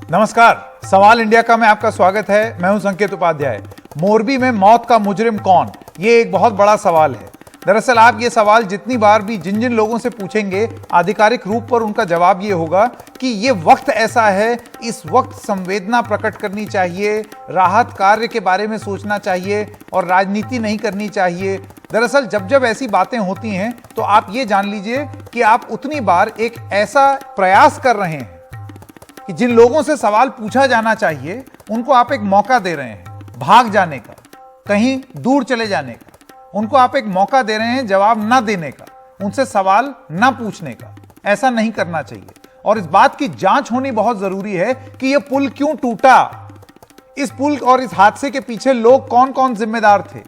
नमस्कार, सवाल इंडिया का में आपका स्वागत है। मैं हूं संकेत उपाध्याय। मोरबी में मौत का मुजरिम कौन, ये एक बहुत बड़ा सवाल है। दरअसल आप ये सवाल जितनी बार भी जिन जिन लोगों से पूछेंगे, आधिकारिक रूप पर उनका जवाब ये होगा कि ये वक्त ऐसा है, इस वक्त संवेदना प्रकट करनी चाहिए, राहत कार्य के बारे में सोचना चाहिए और राजनीति नहीं करनी चाहिए। दरअसल जब जब ऐसी बातें होती हैं तो आप ये जान लीजिए कि आप उतनी बार एक ऐसा प्रयास कर रहे हैं कि जिन लोगों से सवाल पूछा जाना चाहिए उनको आप एक मौका दे रहे हैं भाग जाने का, कहीं दूर चले जाने का। उनको आप एक मौका दे रहे हैं जवाब ना देने का, उनसे सवाल ना पूछने का। ऐसा नहीं करना चाहिए और इस बात की जांच होनी बहुत जरूरी है कि यह पुल क्यों टूटा, इस पुल और इस हादसे के पीछे लोग कौन कौन जिम्मेदार थे।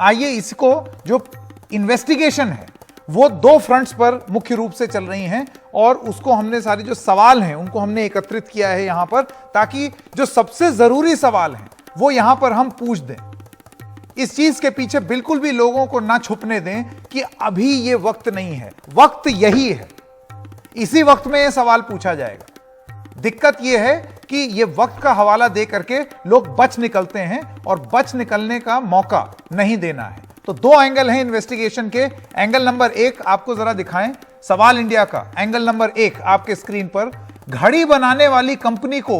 आइए, इसको जो इन्वेस्टिगेशन है वो दो फ्रंट्स पर मुख्य रूप से चल रही हैं और उसको हमने सारे जो सवाल हैं उनको हमने एकत्रित किया है यहां पर, ताकि जो सबसे जरूरी सवाल हैं वो यहां पर हम पूछ दें। इस चीज के पीछे बिल्कुल भी लोगों को ना छुपने दें कि अभी ये वक्त नहीं है, वक्त यही है, इसी वक्त में ये सवाल पूछा जाएगा। दिक्कत ये है कि ये वक्त का हवाला दे करके लोग बच निकलते हैं और बच निकलने का मौका नहीं देना है। तो दो एंगल हैं इन्वेस्टिगेशन के। एंगल नंबर 1 आपको जरा दिखाएं, सवाल इंडिया का एंगल नंबर 1 आपके स्क्रीन पर। घड़ी बनाने वाली कंपनी को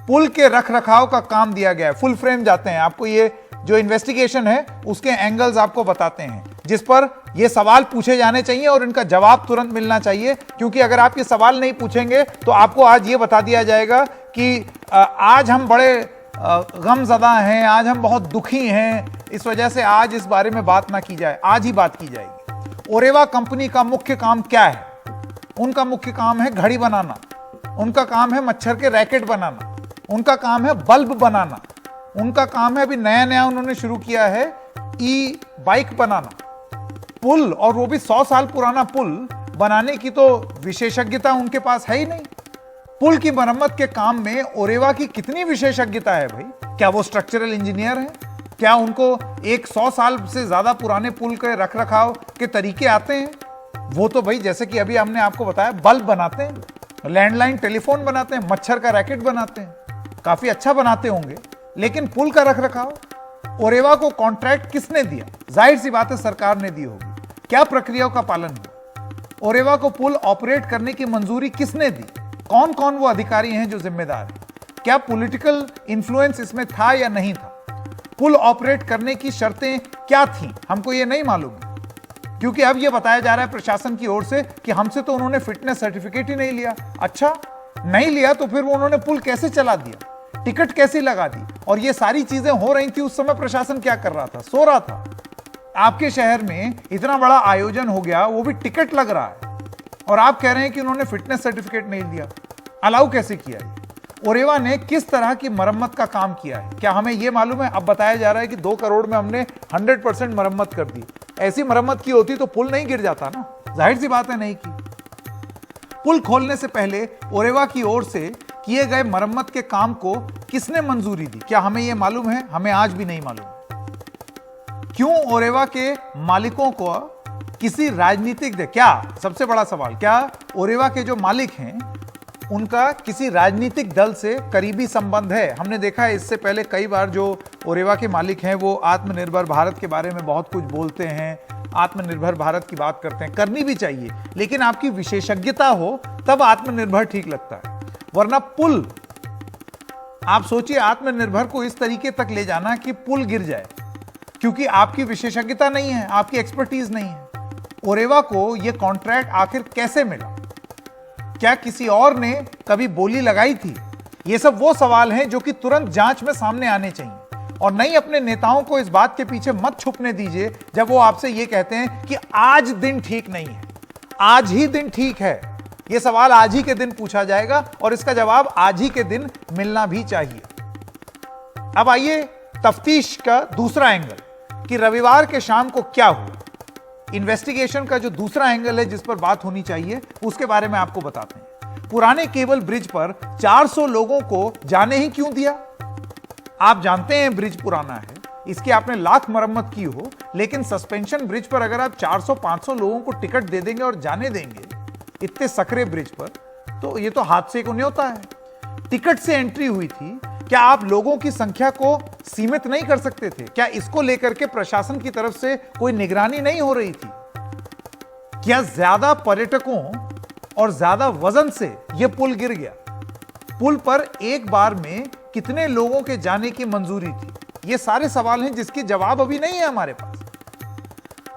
पुल के रखरखाव का काम दिया गया है। फुल फ्रेम जाते हैं, आपको ये जो इन्वेस्टिगेशन है उसके एंगल्स आपको बताते हैं जिस पर ये सवाल पूछे जाने चाहिए और इनका जवाब तुरंत मिलना चाहिए। क्योंकि अगर आप ये सवाल नहीं पूछेंगे तो आपको आज ये बता दिया जाएगा कि आज हम बड़े गमज़दा हैं, आज हम बहुत दुखी हैं, इस वजह से आज इस बारे में बात ना की जाए। आज ही बात की जाएगी। ओरेवा कंपनी का मुख्य काम क्या है? उनका मुख्य काम है घड़ी बनाना, उनका काम है मच्छर के रैकेट बनाना, उनका काम है बल्ब बनाना, उनका काम है अभी नया नया उन्होंने शुरू किया है ई बाइक बनाना। पुल, और वो भी 100 साल पुराना पुल बनाने की तो विशेषज्ञता उनके पास है ही नहीं। पुल की मरम्मत के काम में ओरेवा की कितनी विशेषज्ञता है भाई? क्या वो स्ट्रक्चरल इंजीनियर हैं? क्या उनको एक 100 साल से ज्यादा पुराने पुल के रखरखाव के तरीके आते हैं? वो तो भाई जैसे कि अभी हमने आपको बताया, बल्ब बनाते हैं, लैंडलाइन टेलीफोन बनाते हैं, मच्छर का रैकेट बनाते हैं, काफी अच्छा बनाते होंगे। लेकिन पुल का रखरखाव ओरेवा को कॉन्ट्रैक्ट किसने दिया? जाहिर सी बात है सरकार ने दी होगी। क्या प्रक्रियाओं का पालन हुआ? ओरेवा को पुल ऑपरेट करने की मंजूरी किसने दी? कौन कौन वो अधिकारी हैं जो जिम्मेदार हैं? क्या पॉलिटिकल इन्फ्लुएंस इसमें था या नहीं था? पुल ऑपरेट करने की शर्तें क्या थीं? हमको ये नहीं मालूम, क्योंकि अब ये बताया जा रहा है प्रशासन की ओर से कि हमसे तो उन्होंने फिटनेस सर्टिफिकेट ही नहीं लिया। अच्छा, नहीं लिया तो फिर वो उन्होंने पुल कैसे चला दिया, टिकट कैसे लगा दी? और ये सारी चीजें हो रही थी उस समय प्रशासन क्या कर रहा था? सो रहा था। आपके शहर में इतना बड़ा आयोजन हो गया, वो भी टिकट लग रहा है, और आप कह रहे हैं कि उन्होंने फिटनेस सर्टिफिकेट नहीं दिया। अलाउ कैसे किया है? ओरेवा ने किस तरह की मरम्मत का काम किया है? क्या हमें यह मालूम है? अब बताया जा रहा है कि 2 करोड़ में हमने 100% मरम्मत कर दी। ऐसी मरम्मत की होती तो पुल नहीं गिर जाता ना, जाहिर सी बात है नहीं की। पुल खोलने से पहले ओरेवा की ओर से किए गए मरम्मत के काम को किसने मंजूरी दी? क्या हमें यह मालूम है? हमें आज भी नहीं मालूम। क्यों ओरेवा के मालिकों को किसी राजनीतिक क्या सबसे बड़ा सवाल, क्या ओरेवा के जो मालिक हैं उनका किसी राजनीतिक दल से करीबी संबंध है? हमने देखा है इससे पहले कई बार जो ओरेवा के मालिक हैं वो आत्मनिर्भर भारत के बारे में बहुत कुछ बोलते हैं, आत्मनिर्भर भारत की बात करते हैं, करनी भी चाहिए, लेकिन आपकी विशेषज्ञता हो तब आत्मनिर्भर ठीक लगता है। वरना पुल, आप सोचिए आत्मनिर्भर को इस तरीके तक ले जाना कि पुल गिर जाए, क्योंकि आपकी विशेषज्ञता नहीं है, आपकी एक्सपर्टीज नहीं है। ओरेवा को यह कॉन्ट्रैक्ट आखिर कैसे मिला? क्या किसी और ने कभी बोली लगाई थी? ये सब वो सवाल हैं जो कि तुरंत जांच में सामने आने चाहिए। और नहीं, अपने नेताओं को इस बात के पीछे मत छुपने दीजिए जब वो आपसे ये कहते हैं कि आज दिन ठीक नहीं है। आज ही दिन ठीक है। ये सवाल आज ही के दिन पूछा जाएगा और इसका जवाब आज ही के दिन मिलना भी चाहिए। अब आइए तफ्तीश का दूसरा एंगल कि रविवार के शाम को क्या हुआ। इन्वेस्टिगेशन का जो दूसरा एंगल है जिस पर बात होनी चाहिए उसके बारे में आपको बताते हैं। पुराने केबल ब्रिज पर 400 लोगों को जाने ही क्यों दिया? आप जानते हैं ब्रिज पुराना है, इसकी आपने लाख मरम्मत की हो, लेकिन सस्पेंशन ब्रिज पर अगर आप 400-500 लोगों को टिकट दे देंगे और जाने देंगे इतने सकरे ब्रिज पर, तो ये तो हादसे को न्योता है। टिकट से एंट्री हुई थी, क्या आप लोगों की संख्या को सीमित नहीं कर सकते थे? क्या इसको लेकर के प्रशासन की तरफ से कोई निगरानी नहीं हो रही थी? क्या ज्यादा पर्यटकों और ज्यादा वजन से यह पुल गिर गया? पुल पर एक बार में कितने लोगों के जाने की मंजूरी थी? ये सारे सवाल हैं जिसके जवाब अभी नहीं है हमारे पास।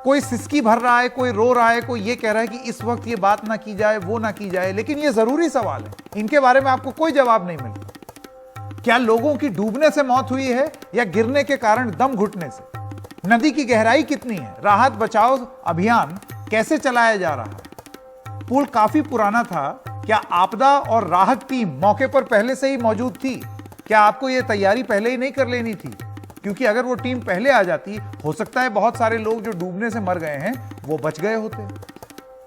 कोई सिसकी भर रहा है, कोई रो रहा है, कोई ये कह रहा है कि इस वक्त ये बात ना की जाए, वो ना की जाए, लेकिन ये जरूरी सवाल है, इनके बारे में आपको कोई जवाब नहीं मिलता। क्या लोगों की डूबने से मौत हुई है या गिरने के कारण दम घुटने से? नदी की गहराई कितनी है? राहत बचाव अभियान कैसे चलाया जा रहा है? पुल काफी पुराना था, क्या आपदा और राहत टीम मौके पर पहले से ही मौजूद थी? क्या आपको यह तैयारी पहले ही नहीं कर लेनी थी? क्योंकि अगर वो टीम पहले आ जाती, हो सकता है बहुत सारे लोग जो डूबने से मर गए हैं वो बच गए होते।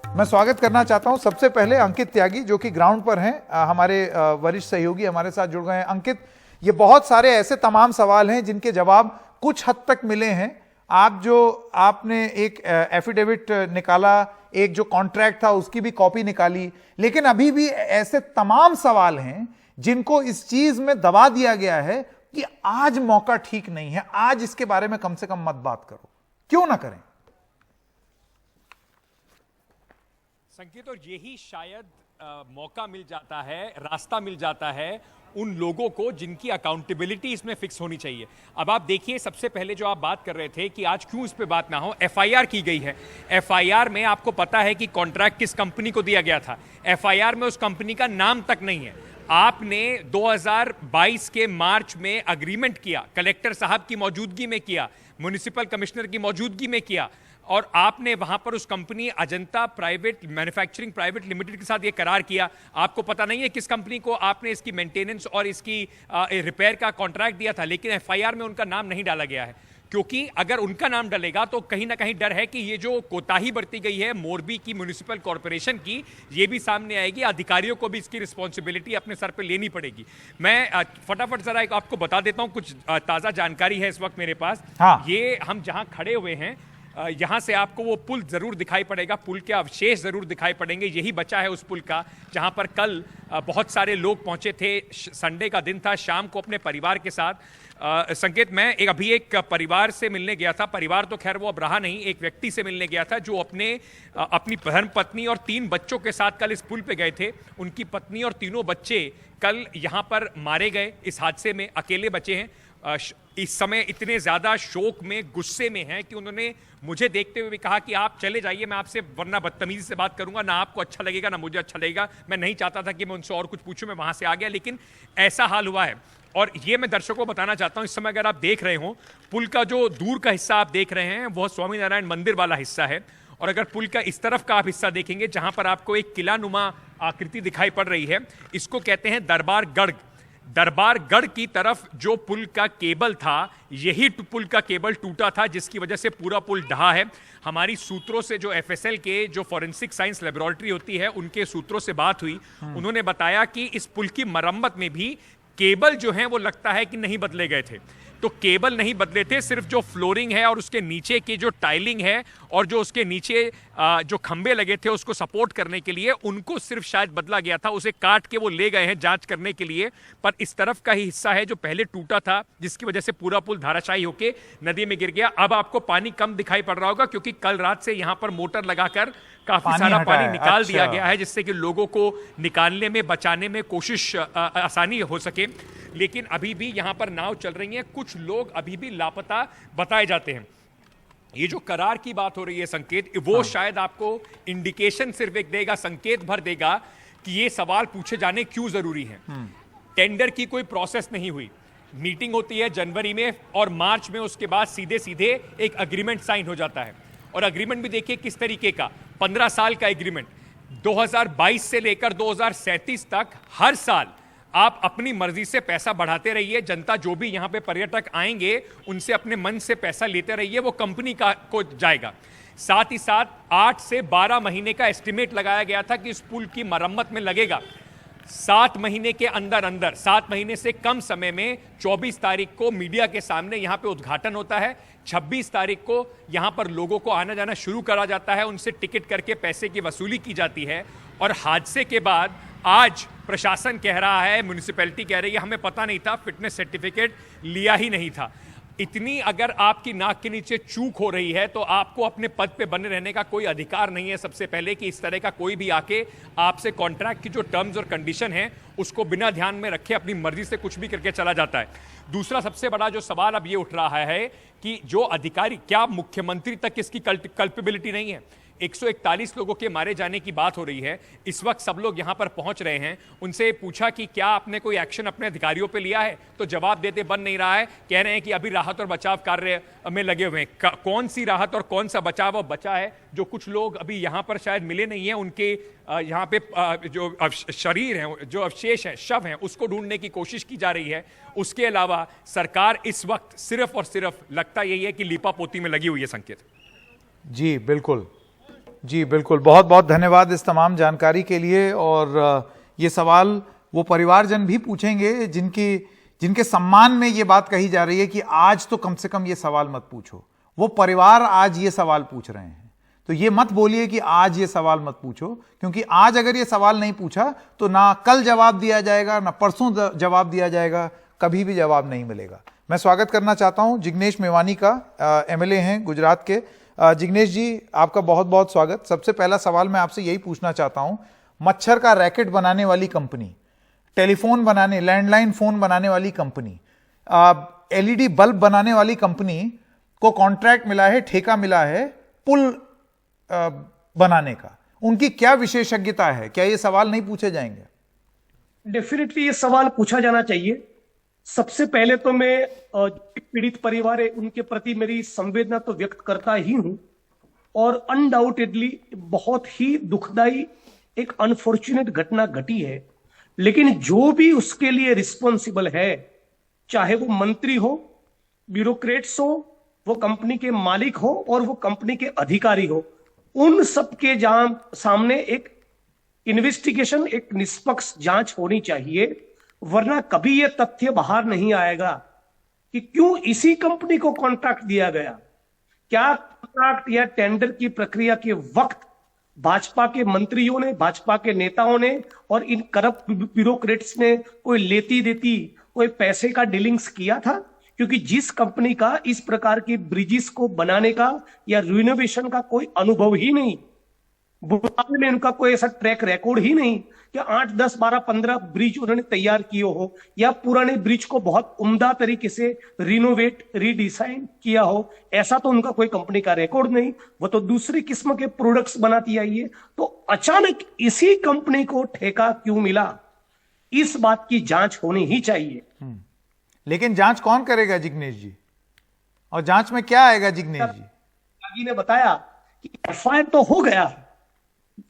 मैं स्वागत करना चाहता हूं सबसे पहले अंकित त्यागी, जो कि ग्राउंड पर हैं, हमारे वरिष्ठ सहयोगी हमारे साथ जुड़ गए हैं। अंकित, ये बहुत सारे ऐसे तमाम सवाल हैं जिनके जवाब कुछ हद तक मिले हैं। आपने एक एफिडेविट निकाला, एक जो कॉन्ट्रैक्ट था उसकी भी कॉपी निकाली, लेकिन अभी भी ऐसे तमाम सवाल हैं जिनको इस चीज में दबा दिया गया है कि आज मौका ठीक नहीं है, आज इसके बारे में कम से कम मत बात करो। क्यों ना करें संकेत? और यही शायद मौका मिल जाता है, रास्ता मिल जाता है उन लोगों को जिनकी अकाउंटेबिलिटी इसमें फिक्स होनी चाहिए। अब आप देखिए, सबसे पहले जो आप बात कर रहे थे कि आज क्यों इस पे बात ना हो, एफआईआर की गई है। एफआईआर में आपको पता है कि कॉन्ट्रैक्ट किस कंपनी को दिया गया था। एफआईआर में उस कंपनी का नाम तक नहीं है। आपने 2022 के मार्च में अग्रीमेंट किया, कलेक्टर साहब की मौजूदगी में किया, म्युनिसिपल कमिश्नर की मौजूदगी में किया, और आपने वहां पर उस company Ajanta private manufacturing private limited के साथ ये करार किया। आपको पता नहीं है किस कंपनी को आपने इसकी मेंटेनेंस और इसकी रिपेयर का कॉन्ट्रैक्ट दिया था, लेकिन एफआईआर में उनका नाम नहीं डाला गया है, क्योंकि अगर उनका नाम डलेगा तो कहीं ना कहीं डर है कि ये जो कोताही बरती गई है मोरबी की म्युनिसिपल कॉर्पोरेशन की, ये भी सामने आएगी। अधिकारियों को भी इसकी रिस्पॉन्सिबिलिटी अपने सर पे लेनी पड़ेगी। मैं फटाफट जरा एक आपको बता देता हूं, कुछ ताज़ा जानकारी है इस वक्त मेरे पास। हाँ। ये हम जहां खड़े हुए हैं, यहां से आपको वो पुल जरूर दिखाई पड़ेगा, पुल के अवशेष जरूर दिखाई पड़ेंगे। यही बचा है उस पुल का जहां पर कल बहुत सारे लोग पहुंचे थे। संडे का दिन था, शाम को अपने परिवार के साथ। संकेत, मैं अभी एक परिवार से मिलने गया था। परिवार तो खैर वो अब रहा नहीं, एक व्यक्ति से मिलने गया था जो अपनी धर्म पत्नी और 3 बच्चों के साथ कल इस पुल पे गए थे। उनकी पत्नी और तीनों बच्चे कल यहां पर मारे गए इस हादसे में, अकेले बचे हैं। इस समय इतने ज्यादा शोक में, गुस्से में हैं कि उन्होंने मुझे देखते हुए भी कहा कि आप चले जाइए, मैं आपसे वरना बदतमीजी से बात करूंगा, ना आपको अच्छा लगेगा ना मुझे अच्छा लगेगा। मैं नहीं चाहता था कि मैं उनसे और कुछ पूछूं, मैं वहां से आ गया, लेकिन ऐसा हाल हुआ है। और ये मैं दर्शकों को बताना चाहता हूं, इस समय अगर आप देख रहे हो, पुल का जो दूर का हिस्सा आप देख रहे हैं वह स्वामीनारायण मंदिर वाला हिस्सा है। और अगर पुल का इस तरफ का आप हिस्सा देखेंगे, जहां पर आपको एक किलानुमा आकृति दिखाई पड़ रही है, इसको कहते हैं दरबारगढ़। दरबारगढ़ की तरफ जो पुल का केबल था, यही पुल का केबल टूटा था, जिसकी वजह से पूरा पुल ढहा है। हमारी सूत्रों से, जो एफएसएल के जो फॉरेंसिक साइंस लेबोरेटरी होती है, उनके सूत्रों से बात हुई। उन्होंने बताया कि इस पुल की मरम्मत में भी केबल जो है वो लगता है कि नहीं बदले गए थे। तो केबल नहीं बदले थे, सिर्फ जो फ्लोरिंग है और उसके नीचे की जो टाइलिंग है और जो उसके नीचे जो खंबे लगे थे उसको सपोर्ट करने के लिए, उनको सिर्फ शायद बदला गया था। उसे काट के वो ले गए हैं जांच करने के लिए। पर इस तरफ का ही हिस्सा है जो पहले टूटा था, जिसकी वजह से पूरा पुल धाराशायी होके नदी में गिर गया। अब आपको पानी कम दिखाई पड़ रहा होगा, क्योंकि कल रात से यहां पर मोटर लगाकर काफी सारा पानी निकाल दिया गया है, जिससे कि लोगों को निकालने में, बचाने में कोशिश आसानी हो सके। लेकिन अभी भी यहां पर नाव चल रही है, कुछ लोग अभी भी लापता बताए जाते हैं। ये जो करार की बात हो रही है संकेत, वो शायद आपको इंडिकेशन सिर्फ एक देगा, संकेत भर देगा कि ये सवाल पूछे जाने क्यों जरूरी है। टेंडर की कोई प्रोसेस नहीं हुई, मीटिंग होती है जनवरी में और मार्च में, उसके बाद सीधे सीधे एक अग्रीमेंट साइन हो जाता है। और अग्रीमेंट भी देखिए किस तरीके का, 15 साल का एग्रीमेंट, 2022 से लेकर 2037 तक हर साल आप अपनी मर्जी से पैसा बढ़ाते रहिए। जनता जो भी यहां पे पर्यटक आएंगे उनसे अपने मन से पैसा लेते रहिए, वो कंपनी को जाएगा। साथ ही साथ 8 से 12 महीने का एस्टिमेट लगाया गया था कि इस पुल की मरम्मत में लगेगा। 7 महीने के अंदर अंदर, 7 महीने से कम समय में 24 तारीख को मीडिया के सामने यहां पे उद्घाटन होता है। 26 तारीख को यहां पर लोगों को आना जाना शुरू करा जाता है, उनसे टिकट करके पैसे की वसूली की जाती है। और हादसे के बाद आज प्रशासन कह रहा है, म्युनिसिपैलिटी कह रही है हमें पता नहीं था, फिटनेस सर्टिफिकेट लिया ही नहीं था। इतनी अगर आपकी नाक के नीचे चूक हो रही है तो आपको अपने पद पे बने रहने का कोई अधिकार नहीं है। सबसे पहले कि इस तरह का कोई भी आके आपसे कॉन्ट्रैक्ट की जो टर्म्स और कंडीशन है उसको बिना ध्यान में रखे अपनी मर्जी से कुछ भी करके चला जाता है। दूसरा सबसे बड़ा जो सवाल अब ये उठ रहा है कि जो अधिकारी, क्या मुख्यमंत्री तक इसकी कल्पेबिलिटी नहीं है? 141 लोगों के मारे जाने की बात हो रही है, इस वक्त सब लोग यहां पर पहुंच रहे हैं। उनसे पूछा कि क्या आपने कोई एक्शन अपने अधिकारियों पे लिया है, तो जवाब देते बन नहीं रहा है। कह रहे हैं कि अभी राहत और बचाव कार्य में लगे हुए हैं। कौन सी राहत और कौन सा बचाव अब बचा है? जो कुछ लोग अभी यहां पर शायद मिले नहीं है, उनके यहां पे जो शरीर हैं, जो अवशेष हैं, शव हैं, उसको ढूंढने की कोशिश की जा रही है। उसके अलावा सरकार इस वक्त सिर्फ और सिर्फ लगता यही है कि लीपापोती में लगी हुई है। संकेत जी बिल्कुल, जी बिल्कुल, बहुत बहुत धन्यवाद इस तमाम जानकारी के लिए। और ये सवाल वो परिवारजन भी पूछेंगे जिनके सम्मान में ये बात कही जा रही है कि आज तो कम से कम ये सवाल मत पूछो। वो परिवार आज ये सवाल पूछ रहे हैं, तो ये मत बोलिए कि आज ये सवाल मत पूछो, क्योंकि आज अगर ये सवाल नहीं पूछा तो ना कल जवाब दिया जाएगा, ना परसों जवाब दिया जाएगा, कभी भी जवाब नहीं मिलेगा। मैं स्वागत करना चाहता हूं जिग्नेश मेवानी का, एमएलए हैं गुजरात के। जिग्नेश जी, आपका बहुत बहुत स्वागत। सबसे पहला सवाल मैं आपसे यही पूछना चाहता हूं, मच्छर का रैकेट बनाने वाली कंपनी, टेलीफोन बनाने, लैंडलाइन फोन बनाने वाली कंपनी, एलईडी बल्ब बनाने वाली कंपनी को कॉन्ट्रैक्ट मिला है, ठेका मिला है पुल बनाने का। उनकी क्या विशेषज्ञता है? क्या ये सवाल नहीं पूछे जाएंगे? डेफिनेटली ये सवाल पूछा जाना चाहिए। सबसे पहले तो मैं पीड़ित परिवार है उनके प्रति मेरी संवेदना तो व्यक्त करता ही हूं, और अनडाउटेडली बहुत ही दुखदाई एक अनफॉर्चुनेट घटना घटी है। लेकिन जो भी उसके लिए रिस्पॉन्सिबल है, चाहे वो मंत्री हो, ब्यूरोक्रेट्स हो, वो कंपनी के मालिक हो और वो कंपनी के अधिकारी हो, उन सबके सामने एक इन्वेस्टिगेशन, एक निष्पक्ष जांच होनी चाहिए। वरना कभी यह तथ्य बाहर नहीं आएगा कि क्यों इसी कंपनी को कॉन्ट्रैक्ट दिया गया। क्या कॉन्ट्रैक्ट या टेंडर की प्रक्रिया के वक्त भाजपा के मंत्रियों ने, भाजपा के नेताओं ने और इन करप्ट ब्यूरोक्रेट्स ने कोई लेती देती, कोई पैसे का डीलिंग्स किया था? क्योंकि जिस कंपनी का इस प्रकार की ब्रिजेस को बनाने का या रिनोवेशन का कोई अनुभव ही नहीं, बुढ़ापे में उनका कोई ऐसा ट्रैक रिकॉर्ड ही नहीं कि 8, 10, 12, 15 ब्रिज उन्होंने तैयार किए हो या पुराने ब्रिज को बहुत उम्दा तरीके से रिनोवेट, रीडिजाइन किया हो, ऐसा तो उनका कोई कंपनी का रिकॉर्ड नहीं। वो तो दूसरी किस्म के प्रोडक्ट्स बनाती आई है। तो अचानक इसी कंपनी को ठेका क्यों मिला, इस बात की जांच होनी ही चाहिए। लेकिन जांच कौन करेगा जिग्नेश जी? और जांच में क्या आएगा जिग्नेश जी? त्यागी ने बताया कि एफआईआर तो हो गया है,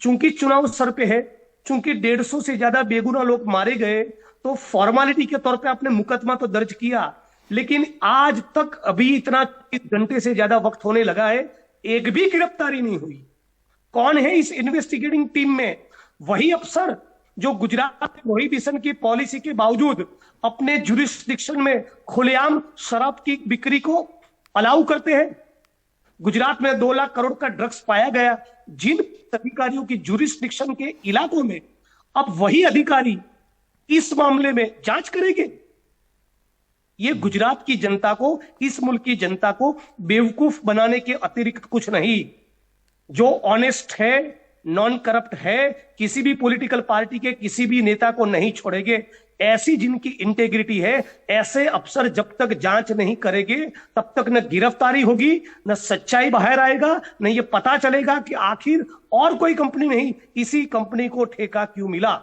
चूंकि चुनाव सर पे है, चूंकि 150 से ज्यादा बेगुनाह लोग मारे गए, तो फॉर्मेलिटी के तौर पे आपने मुकदमा तो दर्ज किया, लेकिन आज तक अभी इतना 1 घंटे से ज्यादा वक्त होने लगा है, एक भी गिरफ्तारी नहीं हुई। कौन है इस इन्वेस्टिगेटिंग टीम में? वही अफसर जो गुजरात प्रोहिबिशन की पॉलिसी के बावजूद अपने जुरिस्डिक्शन में खुलेआम शराब की बिक्री को अलाउ करते हैं। गुजरात में 2 लाख करोड़ का ड्रग्स पाया गया, जिन अधिकारियों की जुरिस्डिक्शन के इलाकों में, अब वही अधिकारी इस मामले में जांच करेंगे। ये गुजरात की जनता को, इस मुल्क की जनता को बेवकूफ बनाने के अतिरिक्त कुछ नहीं। जो ऑनेस्ट है, नॉन करप्ट है, किसी भी पॉलिटिकल पार्टी के किसी भी नेता को नहीं छोड़ेंगे। ऐसी जिनकी इंटेग्रिटी है, ऐसे अफसर जब तक जांच नहीं करेंगे तब तक न गिरफ्तारी होगी, न सच्चाई बाहर आएगा, न ये पता चलेगा कि आखिर और कोई कंपनी नहीं, इसी कंपनी को ठेका क्यों मिला।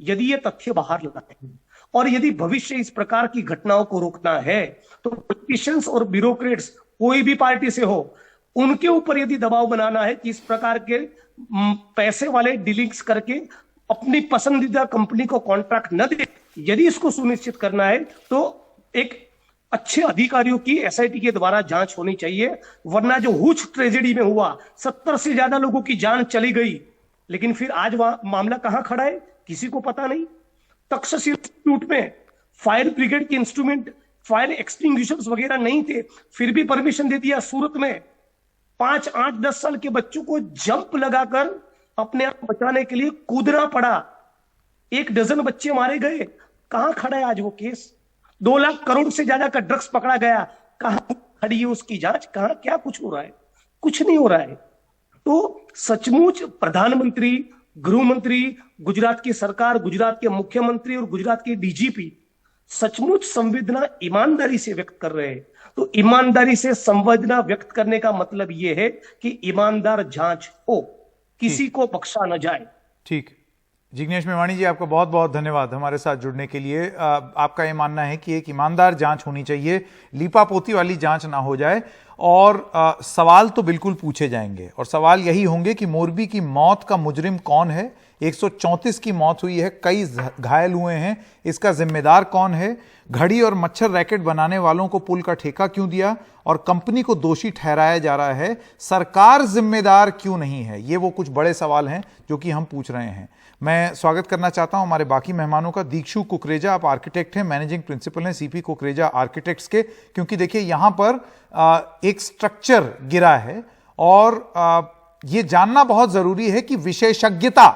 यदि ये तथ्य बाहर लाते हैं और यदि भविष्य इस प्रकार की घटनाओं को रोकना है, तो पॉलिटिशियंस और ब्यूरोक्रेट्स कोई भी पार्टी से हो, उनके ऊपर यदि दबाव बनाना है कि इस प्रकार के पैसे वाले डीलिंग्स करके अपनी पसंदीदा कंपनी को कॉन्ट्रैक्ट न दे, यदि इसको सुनिश्चित करना है तो एक अच्छे अधिकारियों की एसआईटी के द्वारा जांच होनी चाहिए। वरना जो हुच ट्रेजेडी में हुआ, 70 से ज्यादा लोगों की जान चली गई, लेकिन फिर आज वहां मामला कहां खड़ा है किसी को पता नहीं। तक्षशिला इंस्टीट्यूट में फायर ब्रिगेड के इंस्ट्रूमेंट, फायर एक्सटिंग्विशर्स वगैरह नहीं थे, फिर भी परमिशन दे दिया। सूरत में 5, 8, 10 साल के बच्चों को जंप लगाकर अपने आप बचाने के लिए कूदना पड़ा। 1 डजन बच्चे मारे गए, कहां खड़ा है आज वो केस? 2 लाख करोड़ से ज्यादा का ड्रग्स पकड़ा गया, कहां खड़ी है उसकी जांच? कहां क्या कुछ हो रहा है? कुछ नहीं हो रहा है। तो सचमुच प्रधानमंत्री, गृह मंत्री, गुजरात की सरकार, गुजरात के मुख्यमंत्री और गुजरात के डीजीपी सचमुच संवेदना ईमानदारी से व्यक्त कर रहे हैं। तो ईमानदारी से संवेदना व्यक्त करने का मतलब यह है कि ईमानदार जांच हो, किसी को बख्शा न जाए। ठीक। जिग्नेश मेवाणी जी, आपका बहुत बहुत धन्यवाद हमारे साथ जुड़ने के लिए। आपका ये मानना है कि एक ईमानदार जांच होनी चाहिए, लीपापोती वाली जांच ना हो जाए, और सवाल तो बिल्कुल पूछे जाएंगे, और सवाल यही होंगे कि मोरबी की मौत का मुजरिम कौन है? 134 की मौत हुई है, कई घायल हुए हैं, इसका जिम्मेदार कौन है? घड़ी और मच्छर रैकेट बनाने वालों को पुल का ठेका क्यों दिया और कंपनी को दोषी ठहराया जा रहा है? सरकार जिम्मेदार क्यों नहीं है? ये वो कुछ बड़े सवाल हैं जो कि हम पूछ रहे हैं। मैं स्वागत करना चाहता हूं हमारे बाकी मेहमानों का। दीक्षु कुकरेजा, आप आर्किटेक्ट हैं, मैनेजिंग प्रिंसिपल हैं सीपी कुकरेजा आर्किटेक्ट्स के। क्योंकि देखिए यहां पर एक स्ट्रक्चर गिरा है, और यह जानना बहुत जरूरी है कि विशेषज्ञता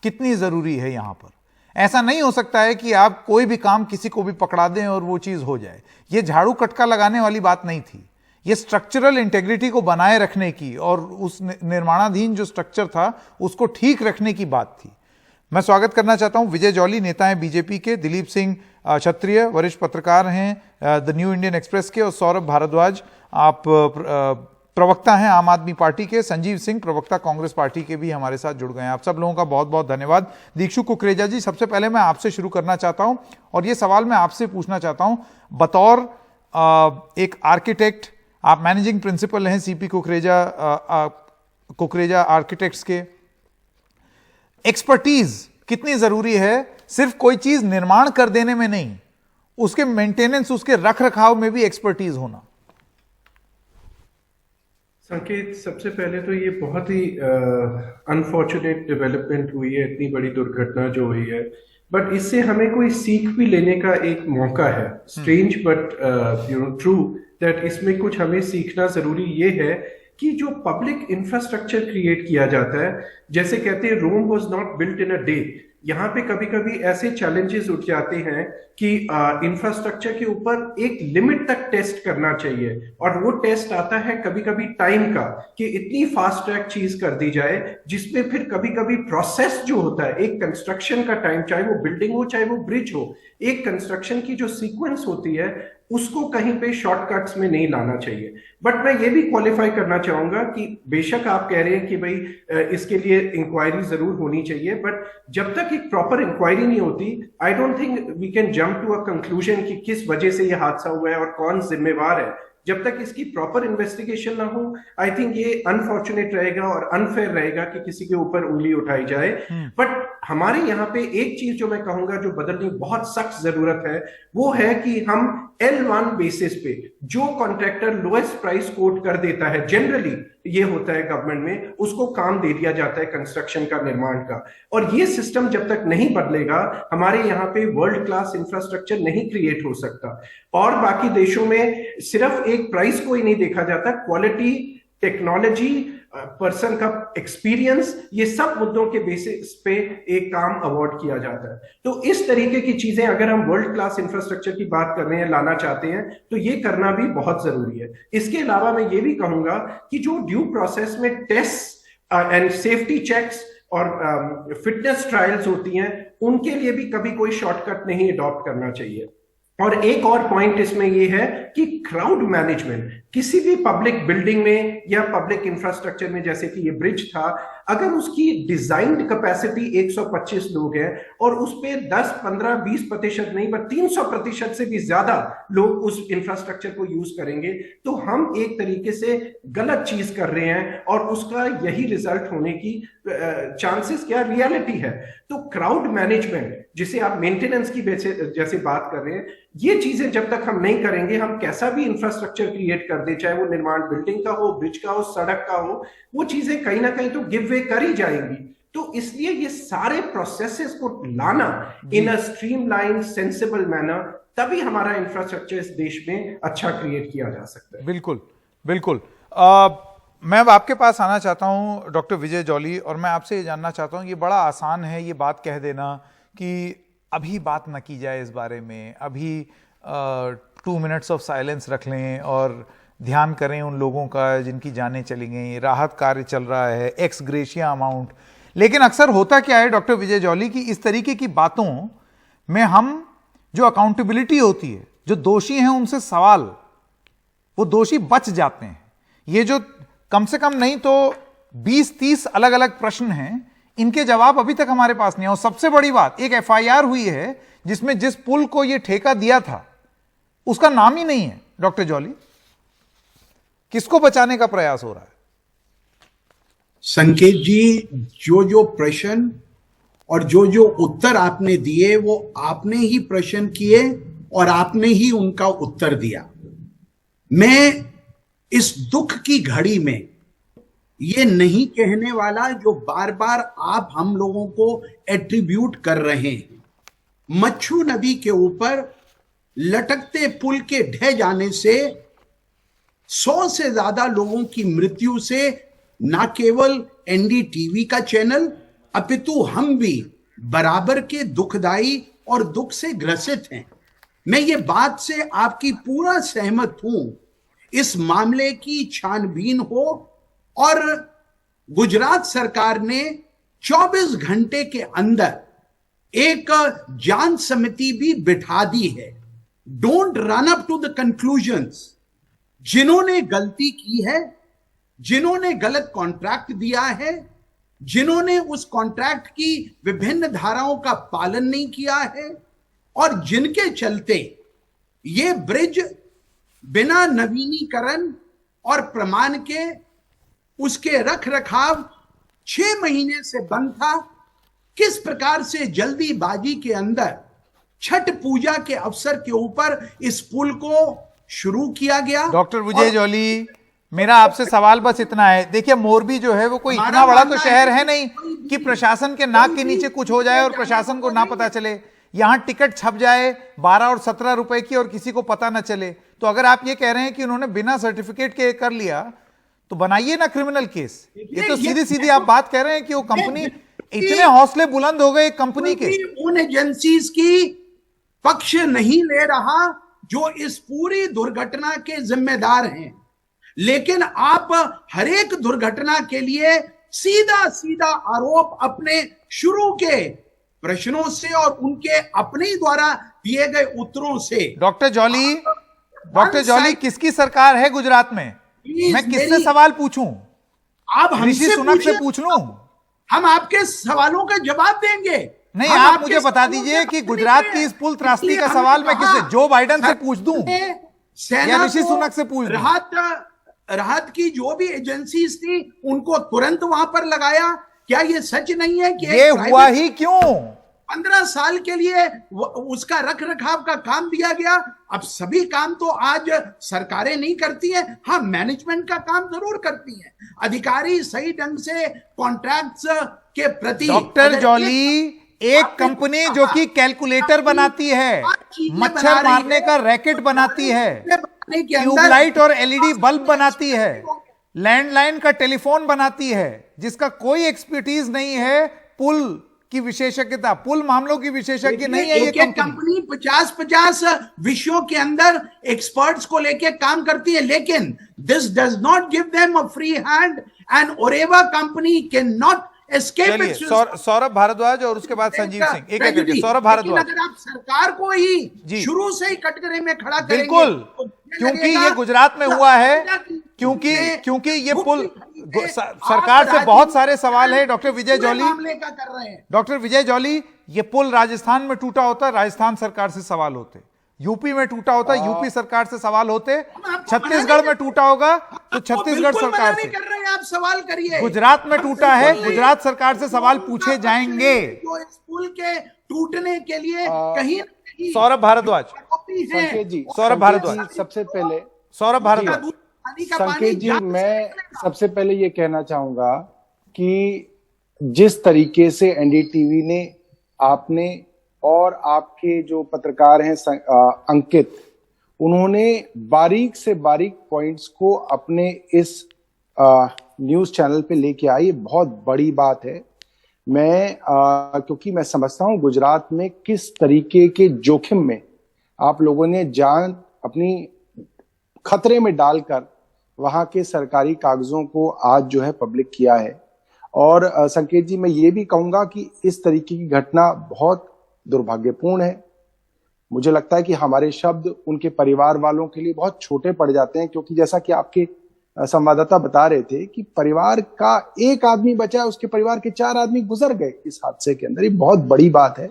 कितनी जरूरी है यहां पर। ऐसा नहीं हो सकता है कि आप कोई भी काम किसी को भी पकड़ा दें और वो चीज हो जाए। यह झाड़ू कटका लगाने वाली बात नहीं थी, ये स्ट्रक्चरल इंटेग्रिटी को बनाए रखने की और उस निर्माणाधीन जो स्ट्रक्चर था उसको ठीक रखने की बात थी। मैं स्वागत करना चाहता हूं विजय जौली, नेता हैं बीजेपी के, दिलीप सिंह क्षत्रिय, वरिष्ठ पत्रकार हैं द न्यू इंडियन एक्सप्रेस के, और सौरभ भारद्वाज, आप प्रवक्ता हैं आम आदमी पार्टी के, संजीव सिंह प्रवक्ता कांग्रेस पार्टी के भी हमारे साथ जुड़ गए हैं। आप सब लोगों का बहुत बहुत धन्यवाद। दीक्षु कुकरेजा जी, सबसे पहले मैं आपसे शुरू करना चाहता हूं, और ये सवाल मैं आपसे पूछना चाहता हूं बतौर एक आर्किटेक्ट, आप मैनेजिंग प्रिंसिपल हैं सीपी कुकरेजा आर्किटेक्ट्स के। एक्सपर्टीज कितनी जरूरी है? सिर्फ कोई चीज निर्माण कर देने में नहीं, उसके मेंटेनेंस, उसके रख रखाव में भी एक्सपर्टीज होना। संकेत, सबसे पहले तो ये बहुत ही अनफॉर्चुनेट डेवलपमेंट हुई है, इतनी बड़ी दुर्घटना जो हुई है, बट इससे हमें कोई सीख भी लेने का एक मौका है। स्ट्रेंज बट ट्रू दैट इसमें कुछ हमें सीखना जरूरी ये है कि जो पब्लिक इंफ्रास्ट्रक्चर क्रिएट किया जाता है, जैसे कहते हैं Rome was not built in a day, यहाँ पे कभी कभी ऐसे चैलेंजेस उठ जाते हैं कि इंफ्रास्ट्रक्चर के ऊपर एक लिमिट तक टेस्ट करना चाहिए, और वो टेस्ट आता है कभी कभी टाइम का, कि इतनी फास्ट ट्रैक चीज कर दी जाए जिसमें फिर कभी कभी प्रोसेस जो होता है, एक कंस्ट्रक्शन का टाइम, चाहे वो बिल्डिंग हो चाहे वो ब्रिज हो, एक कंस्ट्रक्शन की जो सीक्वेंस होती है उसको कहीं पे शॉर्टकट्स में नहीं लाना चाहिए। बट मैं ये भी क्वालिफाई करना चाहूंगा कि बेशक आप कह रहे हैं कि भाई इसके लिए इंक्वायरी जरूर होनी चाहिए, बट जब तक एक प्रॉपर इंक्वायरी नहीं होती, I don't think we can jump to a conclusion कि किस वजह से ये हादसा हुआ है और कौन जिम्मेवार है। जब तक इसकी प्रॉपर इन्वेस्टिगेशन ना हो, आई थिंक ये अनफॉर्चुनेट रहेगा और अनफेयर रहेगा कि किसी के ऊपर उंगली उठाई जाए। बट हमारे यहाँ पे एक चीज जो मैं कहूंगा जो बदलने की बहुत सख्त जरूरत है, वो है कि हम L1 बेसिस पे जो कॉन्ट्रैक्टर लोएस्ट प्राइस कोट कर देता है, जनरली ये होता है गवर्नमेंट में, उसको काम दे दिया जाता है कंस्ट्रक्शन का, निर्माण का। और ये सिस्टम जब तक नहीं बदलेगा, हमारे यहाँ पे वर्ल्ड क्लास इंफ्रास्ट्रक्चर नहीं क्रिएट हो सकता। और बाकी देशों में सिर्फ एक प्राइस को ही नहीं देखा जाता, क्वालिटी, टेक्नोलॉजी, पर्सन का एक्सपीरियंस, ये सब मुद्दों के बेसिस पे एक काम अवार्ड किया जाता है। तो इस तरीके की चीजें अगर हम वर्ल्ड क्लास इंफ्रास्ट्रक्चर की बात कर रहे हैं, लाना चाहते हैं, तो ये करना भी बहुत जरूरी है। इसके अलावा मैं ये भी कहूंगा कि जो ड्यू प्रोसेस में टेस्ट एंड सेफ्टी चेक्स और फिटनेस ट्रायल्स होती हैं, उनके लिए भी कभी कोई शॉर्टकट नहीं अडॉप्ट करना चाहिए। और एक और पॉइंट इसमें यह है कि क्राउड मैनेजमेंट, किसी भी पब्लिक बिल्डिंग में या पब्लिक इंफ्रास्ट्रक्चर में, जैसे कि ये ब्रिज था, अगर उसकी डिजाइंड कैपेसिटी 125 लोग हैं और उस पे 10, 15, 20% नहीं पर 300% से भी ज्यादा लोग उस इंफ्रास्ट्रक्चर को यूज करेंगे, तो हम एक तरीके से गलत चीज कर रहे हैं और उसका यही रिजल्ट होने की चांसेस क्या रियलिटी है। तो क्राउड मैनेजमेंट, जिसे आप मेंटेनेंस की जैसे बात कर रहे हैं, ये चीजें जब तक हम नहीं करेंगे, हम कैसा भी इंफ्रास्ट्रक्चर क्रिएट कर दे, चाहे वो निर्माण बिल्डिंग का हो, ब्रिज का हो, सड़क का हो, वो चीजें कहीं ना कहीं तो गिव वे कर ही जाएंगी। तो इसलिए ये सारे प्रोसेसेस को लाना इन अ स्ट्रीमलाइन सेंसिबल मैनर, तभी हमारा इंफ्रास्ट्रक्चर इस देश में अच्छा क्रिएट किया जा सकता है। बिल्कुल बिल्कुल। मैं अब आपके पास आना चाहता हूं डॉक्टर विजय जौली, और मैं आपसे ये जानना चाहता हूं, ये बड़ा आसान है ये बात कह देना कि अभी बात न की जाए इस बारे में, अभी 2 मिनट्स ऑफ साइलेंस रख लें और ध्यान करें उन लोगों का जिनकी जानें चली गई, राहत कार्य चल रहा है, एक्स ग्रेशिया अमाउंट। लेकिन अक्सर होता क्या है डॉक्टर विजय जॉली की इस तरीके की बातों में हम जो अकाउंटेबिलिटी होती है, जो दोषी हैं उनसे सवाल, वो दोषी बच जाते हैं। ये जो कम से कम नहीं तो 20-30 अलग अलग प्रश्न हैं, इनके जवाब अभी तक हमारे पास नहीं है। और सबसे बड़ी बात, एक एफआईआर हुई है जिसमें जिस पुल को ये ठेका दिया था उसका नाम ही नहीं है। डॉक्टर जॉली, किसको बचाने का प्रयास हो रहा है? संकेत जी, जो जो प्रश्न और जो जो उत्तर आपने दिए वो आपने ही प्रश्न किए और आपने ही उनका उत्तर दिया। मैं इस दुख की घड़ी में ये नहीं कहने वाला जो बार बार आप हम लोगों को एट्रीब्यूट कर रहे हैं। मच्छू नदी के ऊपर लटकते पुल के ढह जाने से 100 से ज्यादा लोगों की मृत्यु से न केवल एनडीटीवी का चैनल अपितु हम भी बराबर के दुखदाई और दुख से ग्रसित हैं। मैं ये बात से आपकी पूरा सहमत हूं। इस मामले की छानबीन हो और गुजरात सरकार ने 24 घंटे के अंदर एक जांच समिति भी बिठा दी है। Don't run up to the conclusions. जिन्होंने गलती की है, जिन्होंने गलत कॉन्ट्रैक्ट दिया है, जिन्होंने उस कॉन्ट्रैक्ट की विभिन्न धाराओं का पालन नहीं किया है और जिनके चलते ये ब्रिज बिना नवीनीकरण और प्रमाण के उसके रख रखाव 6 महीने से बंद था, किस प्रकार से जल्दीबाजी के अंदर छठ पूजा के अवसर के ऊपर इस पुल को शुरू किया गया। डॉक्टर विजय जॉली, मेरा आपसे सवाल बस इतना है, देखिए मोरबी जो है वो कोई इतना बड़ा तो शहर है नहीं कि प्रशासन के नाक के नीचे कुछ हो जाए और प्रशासन को ना पता चले। यहां टिकट छप जाए 12 और 17 रुपए की और किसी को पता ना चले। तो अगर आप ये कह रहे हैं कि उन्होंने बिना सर्टिफिकेट के कर लिया तो बनाइए ना क्रिमिनल केस। ये तो सीधी सीधी आप बात कह रहे हैं कि वो कंपनी, इतने हौसले बुलंद हो गए कंपनी के। उन एजेंसीज की पक्ष नहीं ले रहा जो इस पूरी दुर्घटना के जिम्मेदार हैं, लेकिन आप हर एक दुर्घटना के लिए सीधा सीधा आरोप अपने शुरू के प्रश्नों से और उनके अपने द्वारा दिए गए उत्तरों से। डॉक्टर जॉली, किसकी सरकार है गुजरात में? मैं किससे सवाल पूछूं? आप ऋषि सुनक से पूछ लूं? हम आपके सवालों का जवाब देंगे। नहीं, आप मुझे बता दीजिए कि गुजरात की इस पुल त्रासदी का सवाल मैं किससे, जो बाइडन से पूछ दूं या ऋषि सुनक से पूछ दूं? राहत की जो भी एजेंसीज थी उनको तुरंत वहां पर लगाया। क्या ये सच नहीं है कि ये हुआ ही क्यों? 15 साल के लिए उसका रख रखाव का काम दिया गया। अब सभी काम तो आज सरकारें नहीं करती हैं, हाँ मैनेजमेंट का काम जरूर करती हैं। अधिकारी सही ढंग से कॉन्ट्रैक्ट्स के प्रति। डॉक्टर जॉली, एक कंपनी जो कि कैलकुलेटर बनाती है, मच्छर मारने का रैकेट बनाती है, ट्यूबलाइट और एलईडी बल्ब बनाती है, लैंडलाइन का टेलीफोन बनाती है, जिसका कोई एक्सपर्टीज नहीं है पुल की विशेषज्ञता, पुल मामलों की विशेषज्ञ नहीं है ये कंपनी। 50-50 विषयों के अंदर एक्सपर्ट्स को लेके काम करती है, लेकिन this does not give them a free hand and Oreva company can not escape it. Saurabh Bharadwaj और उसके बाद संजीव सिंह। एक सौरभ भारद्वाज, अगर आप सरकार को ही शुरू से ही कटघरे में खड़ा करेंगे, बिल्कुल, क्योंकि ये गुजरात में हुआ है, क्योंकि ये पुल सरकार से बहुत सारे सवाल है। डॉक्टर विजय जॉली, ये पुल राजस्थान में टूटा होता, राजस्थान सरकार से सवाल होते, यूपी में टूटा होता, यूपी सरकार से सवाल होते, छत्तीसगढ़ में टूटा होगा तो छत्तीसगढ़ सरकार से। आप सवाल करिए। गुजरात में टूटा है, गुजरात सरकार से सवाल पूछे जाएंगे। जो इस पुल के टूटने के लिए कहीं सौरभ भारद्वाज, सौरभ भारद्वाज, संकेत जी, मैं सबसे पहले ये कहना चाहूंगा कि जिस तरीके से एनडीटीवी ने, आपने और आपके जो पत्रकार हैं अंकित, उन्होंने बारीक से बारीक पॉइंट्स को अपने इस न्यूज चैनल पे लेके आई, बहुत बड़ी बात है। क्योंकि मैं समझता हूं गुजरात में किस तरीके के जोखिम में आप लोगों ने जान अपनी खतरे में डालकर वहां के सरकारी कागजों को आज जो है पब्लिक किया है। और संकेत जी, मैं ये भी कहूंगा कि इस तरीके की घटना बहुत दुर्भाग्यपूर्ण है। मुझे लगता है कि हमारे शब्द उनके परिवार वालों के लिए बहुत छोटे पड़ जाते हैं, क्योंकि जैसा कि आपके संवाददाता बता रहे थे कि परिवार का एक आदमी बचा है, उसके परिवार के 4 आदमी गुजर गए इस हादसे के अंदर। ये बहुत बड़ी बात है।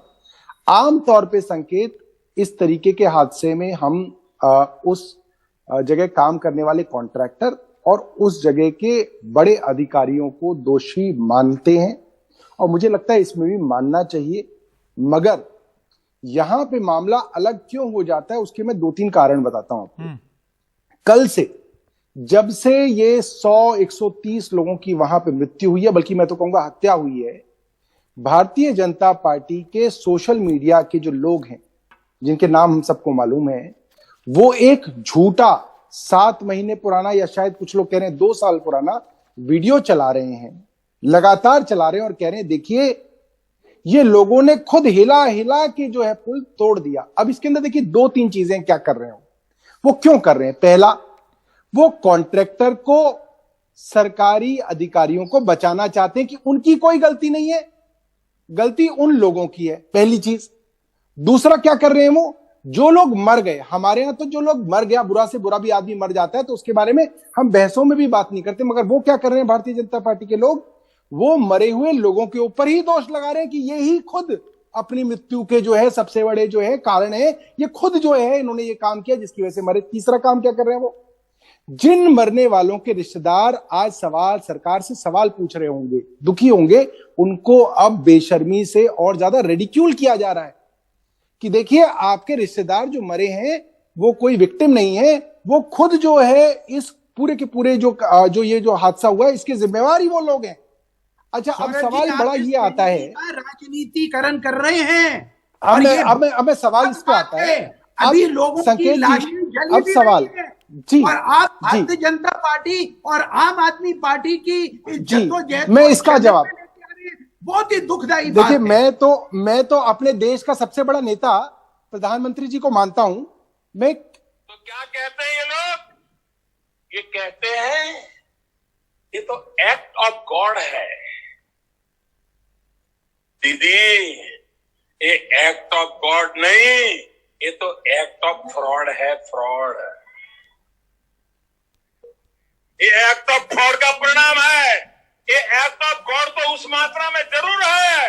आमतौर पे संकेत, इस तरीके के हादसे में हम उस जगह काम करने वाले कॉन्ट्रैक्टर और उस जगह के बड़े अधिकारियों को दोषी मानते हैं, और मुझे लगता है इसमें भी मानना चाहिए। मगर यहां पे मामला अलग क्यों हो जाता है, उसके मैं 2-3 कारण बताता हूं आपको। कल से, जब से ये 100-130 लोगों की वहां पे मृत्यु हुई है, बल्कि मैं तो कहूंगा हत्या हुई है, भारतीय जनता पार्टी के सोशल मीडिया के जो लोग हैं, जिनके नाम हम सबको मालूम है, वो एक झूठा 7 महीने पुराना, या शायद कुछ लोग कह रहे हैं 2 साल पुराना वीडियो चला रहे हैं, लगातार चला रहे हैं, और कह रहे हैं देखिए ये लोगों ने खुद हिला हिला के जो है पुल तोड़ दिया। अब इसके अंदर देखिए 2-3 चीजें क्या कर रहे हो, वो क्यों कर रहे हैं। पहला, वो कॉन्ट्रैक्टर को, सरकारी अधिकारियों को बचाना चाहते हैं कि उनकी कोई गलती नहीं है, गलती उन लोगों की है, पहली चीज। दूसरा क्या कर रहे हैं वो, जो लोग मर गए, हमारे यहां तो जो लोग मर गया, बुरा से बुरा भी आदमी मर जाता है तो उसके बारे में हम बहसों में भी बात नहीं करते, मगर वो क्या कर रहे हैं भारतीय जनता पार्टी के लोग, वो मरे हुए लोगों के ऊपर ही दोष लगा रहे हैं कि ये ही खुद अपनी मृत्यु के जो है सबसे बड़े जो है कारण है, ये खुद जो है इन्होंने ये काम किया जिसकी वजह से मरे। तीसरा काम क्या कर रहे हैं वो, जिन मरने वालों के रिश्तेदार आज सरकार से सवाल पूछ रहे होंगे, दुखी होंगे, उनको अब बेशर्मी से और ज्यादा रेडिक्यूल किया जा रहा है कि देखिए आपके रिश्तेदार जो मरे हैं वो कोई विक्टिम नहीं है, वो खुद जो है इस पूरे के पूरे जो ये जो हादसा हुआ है इसके जिम्मेवार ही वो लोग हैं। अच्छा, अब सवाल बड़ा ये आता है, राजनीतिकरण कर रहे हैं। अब सवाल इस पे आता है, अभी लोगों की लाशें जली अब सवाल जी, और आप भारतीय जनता पार्टी और आम आदमी पार्टी की जद्दोजहद, मैं इसका जवाब, बहुत ही दुखदायी बात देखिए है। मैं तो अपने देश का सबसे बड़ा नेता प्रधानमंत्री जी को मानता हूं। मैं तो क्या कहते हैं ये लोग, ये कहते हैं ये तो एक्ट ऑफ गॉड है। दीदी, ये एक्ट ऑफ गॉड नहीं, ये तो एक्ट ऑफ फ्रॉड है, फ्रॉड। ये एक्ट ऑफ फ्रॉड का परिणाम है। ये एक्ट ऑफ गॉड तो उस मात्रा में जरूर है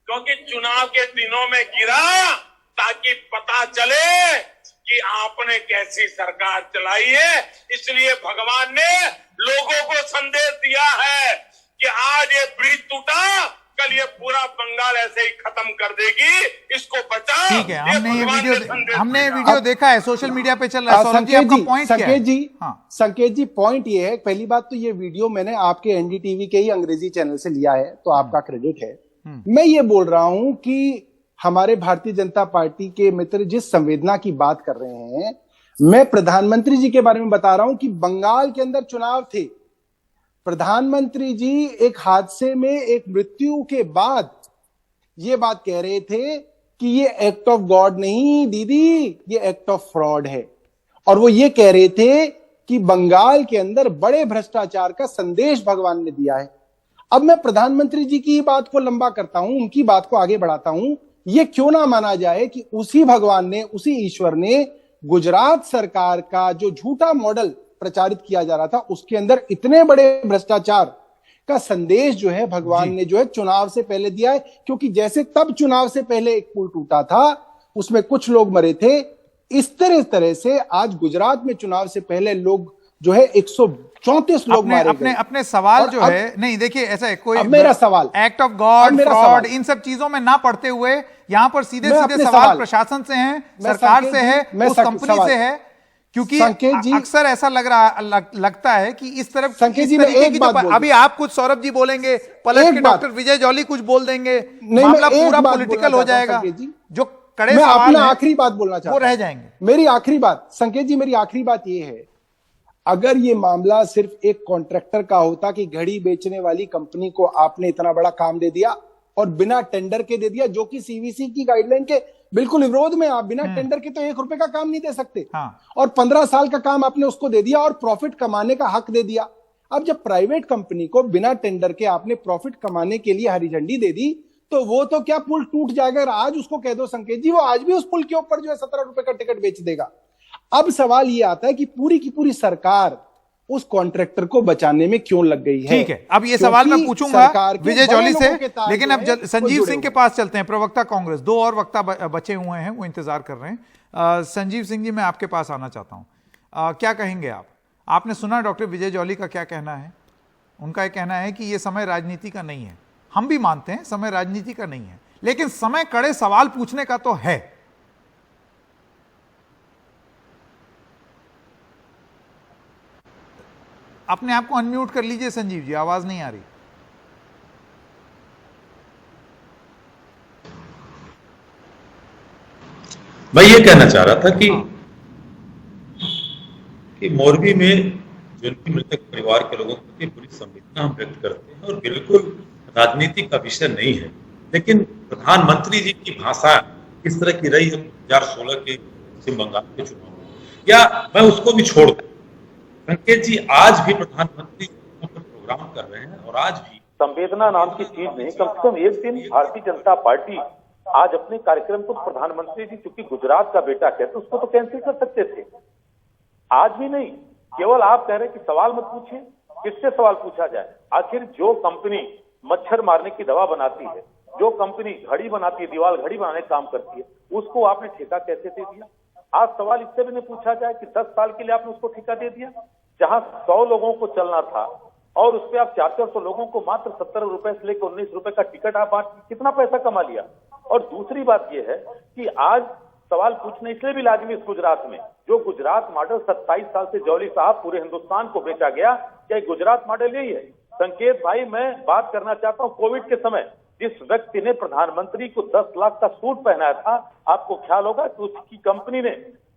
क्योंकि चुनाव के दिनों में गिरा ताकि पता चले कि आपने कैसी सरकार चलाई है। इसलिए भगवान ने लोगों को संदेश दिया है कि आज ये ब्रिज टूटा, कल ये पूरा बंगाल ऐसे ही खत्म कर देगी, इसको बचा। ठीक है, हमने वीडियो देखा है, सोशल मीडिया पे चल रहा है। सौरभ जी, आपका पॉइंट क्या है? संकेत जी, संकेत जी, पॉइंट ये है, पहली बात तो ये वीडियो मैंने आपके एनडीटीवी के ही अंग्रेजी चैनल से लिया है, तो आपका क्रेडिट है। मैं ये बोल रहा हूं कि हमारे भारतीय जनता पार्टी के मित्र जिस संवेदना की बात कर रहे हैं, मैं प्रधानमंत्री जी के बारे में बता रहा हूं कि बंगाल के अंदर चुनाव थे, प्रधानमंत्री जी एक हादसे में एक मृत्यु के बाद ये बात कह रहे थे कि ये एक्ट ऑफ गॉड नहीं दीदी, ये एक्ट ऑफ फ्रॉड है, और वो ये कह रहे थे कि बंगाल के अंदर बड़े भ्रष्टाचार का संदेश भगवान ने दिया है। अब मैं प्रधानमंत्री जी की बात को लंबा करता हूं, उनकी बात को आगे बढ़ाता हूं। ये क्यों ना माना जाए कि उसी भगवान ने, उसी ईश्वर ने गुजरात सरकार का जो झूठा मॉडल प्रचारित किया जा रहा था, उसके अंदर इतने बड़े भ्रष्टाचार का संदेश जो है भगवान ने जो है चुनाव से पहले दिया है। क्योंकि जैसे तब चुनाव से पहले एक पुल टूटा था, उसमें कुछ लोग मरे थे, इस तरह से आज गुजरात में चुनाव से पहले लोग जो है 134 लोग मारे गए। अपने सवाल जो है, नहीं देखिए ऐसा है, कोई मेरा सवाल एक्ट ऑफ गॉड, फ्रॉड, इन सब चीजों में ना पड़ते हुए यहां पर सीधे सवाल प्रशासन से हैं, सरकार से है, उस कंपनी से है, क्योंकि अक्सर ऐसा लगता है कि इस तरफ संकेत जी, मैं एक बात अभी आप कुछ, सौरभ जी बोलेंगे, पलट के डॉक्टर विजय जौली कुछ बोल देंगे, मामला पूरा पॉलिटिकल हो जाएगा। जो कड़े सवाल अपना आखिरी बात बोलना चाहता हूं, वो रह जाएंगे। मेरी आखिरी बात, संकेत जी, मेरी आखिरी बात ये है, अगर ये मामला सिर्फ एक कॉन्ट्रैक्टर का होता कि घड़ी बेचने वाली कंपनी को आपने इतना बड़ा काम दे दिया और बिना टेंडर के दे दिया, जो कि सीवीसी की गाइडलाइन के बिल्कुल विरोध में, आप बिना टेंडर के तो 1 रुपए का काम नहीं दे सकते। हाँ। और 15 साल का काम आपने उसको दे दिया और प्रॉफिट कमाने का हक दे दिया। अब जब प्राइवेट कंपनी को बिना टेंडर के आपने प्रॉफिट कमाने के लिए हरी झंडी दे दी, तो वो तो क्या पुल टूट जाएगा। आज उसको कह दो संकेत जी, वो आज भी उस पुल के ऊपर जो है 17 रुपए का टिकट बेच देगा। अब सवाल ये आता है कि पूरी की पूरी सरकार उस कॉन्ट्रैक्टर को बचाने में क्यों लग गई है। ठीक है, अब ये सवाल मैं पूछूंगा विजय जॉली से, लेकिन अब संजीव सिंह के पास चलते हैं, प्रवक्ता कांग्रेस। 2 और वक्ता बचे हुए हैं, वो इंतजार कर रहे हैं। संजीव सिंह जी, मैं आपके पास आना चाहता हूं, क्या कहेंगे आप? आपने सुना डॉक्टर विजय जॉली का क्या कहना है? उनका यह कहना है कि यह समय राजनीति का नहीं है। हम भी मानते हैं समय राजनीति का नहीं है, लेकिन समय कड़े सवाल पूछने का तो है। अपने आप को अनम्यूट कर लीजिए संजीव जी, आवाज नहीं आ रही। मैं ये कहना चाह रहा था कि मोरबी में जो मृतक परिवार के लोगों की पूरी संवेदना हम व्यक्त करते हैं और बिल्कुल राजनीति का विषय नहीं है, लेकिन प्रधानमंत्री जी की भाषा किस तरह की रही है 2016 के पश्चिम बंगाल के चुनाव में, या मैं उसको भी छोड़ दूं, संकेत जी आज भी प्रधानमंत्री प्रोग्राम कर रहे हैं और आज भी संवेदना नाम की चीज नहीं, कम से कम एक दिन भारतीय जनता पार्टी आज अपने कार्यक्रम को प्रधानमंत्री जी चूंकि गुजरात का बेटा कहते उसको तो कैंसिल कर सकते थे। आज भी नहीं, केवल आप कह रहे हैं कि सवाल मत पूछिए, किससे सवाल पूछा जाए? आखिर जो कंपनी मच्छर मारने की दवा बनाती है, जो कंपनी घड़ी बनाती है, दीवार घड़ी बनाने का काम करती है, उसको आपने ठेका कैसे दे दिया? आज सवाल इससे भी नहीं पूछा जाए कि 10 साल के लिए आपने उसको ठेका दे दिया, जहां 100 लोगों को चलना था और उसपे आप 400 लोगों को मात्र 70 रुपए से लेकर 19 रुपए का टिकट आप कितना पैसा कमा लिया। और दूसरी बात यह है कि आज सवाल पूछने इसलिए भी लाजमी इस गुजरात में, जो गुजरात मॉडल 27 साल से जॉली साहब पूरे हिंदुस्तान को बेचा गया, क्या गुजरात मॉडल यही है? संकेत भाई, मैं बात करना चाहता हूं कोविड के समय जिस व्यक्ति ने प्रधानमंत्री को 10 लाख का सूट पहनाया था, आपको ख्याल होगा कि उसकी कंपनी ने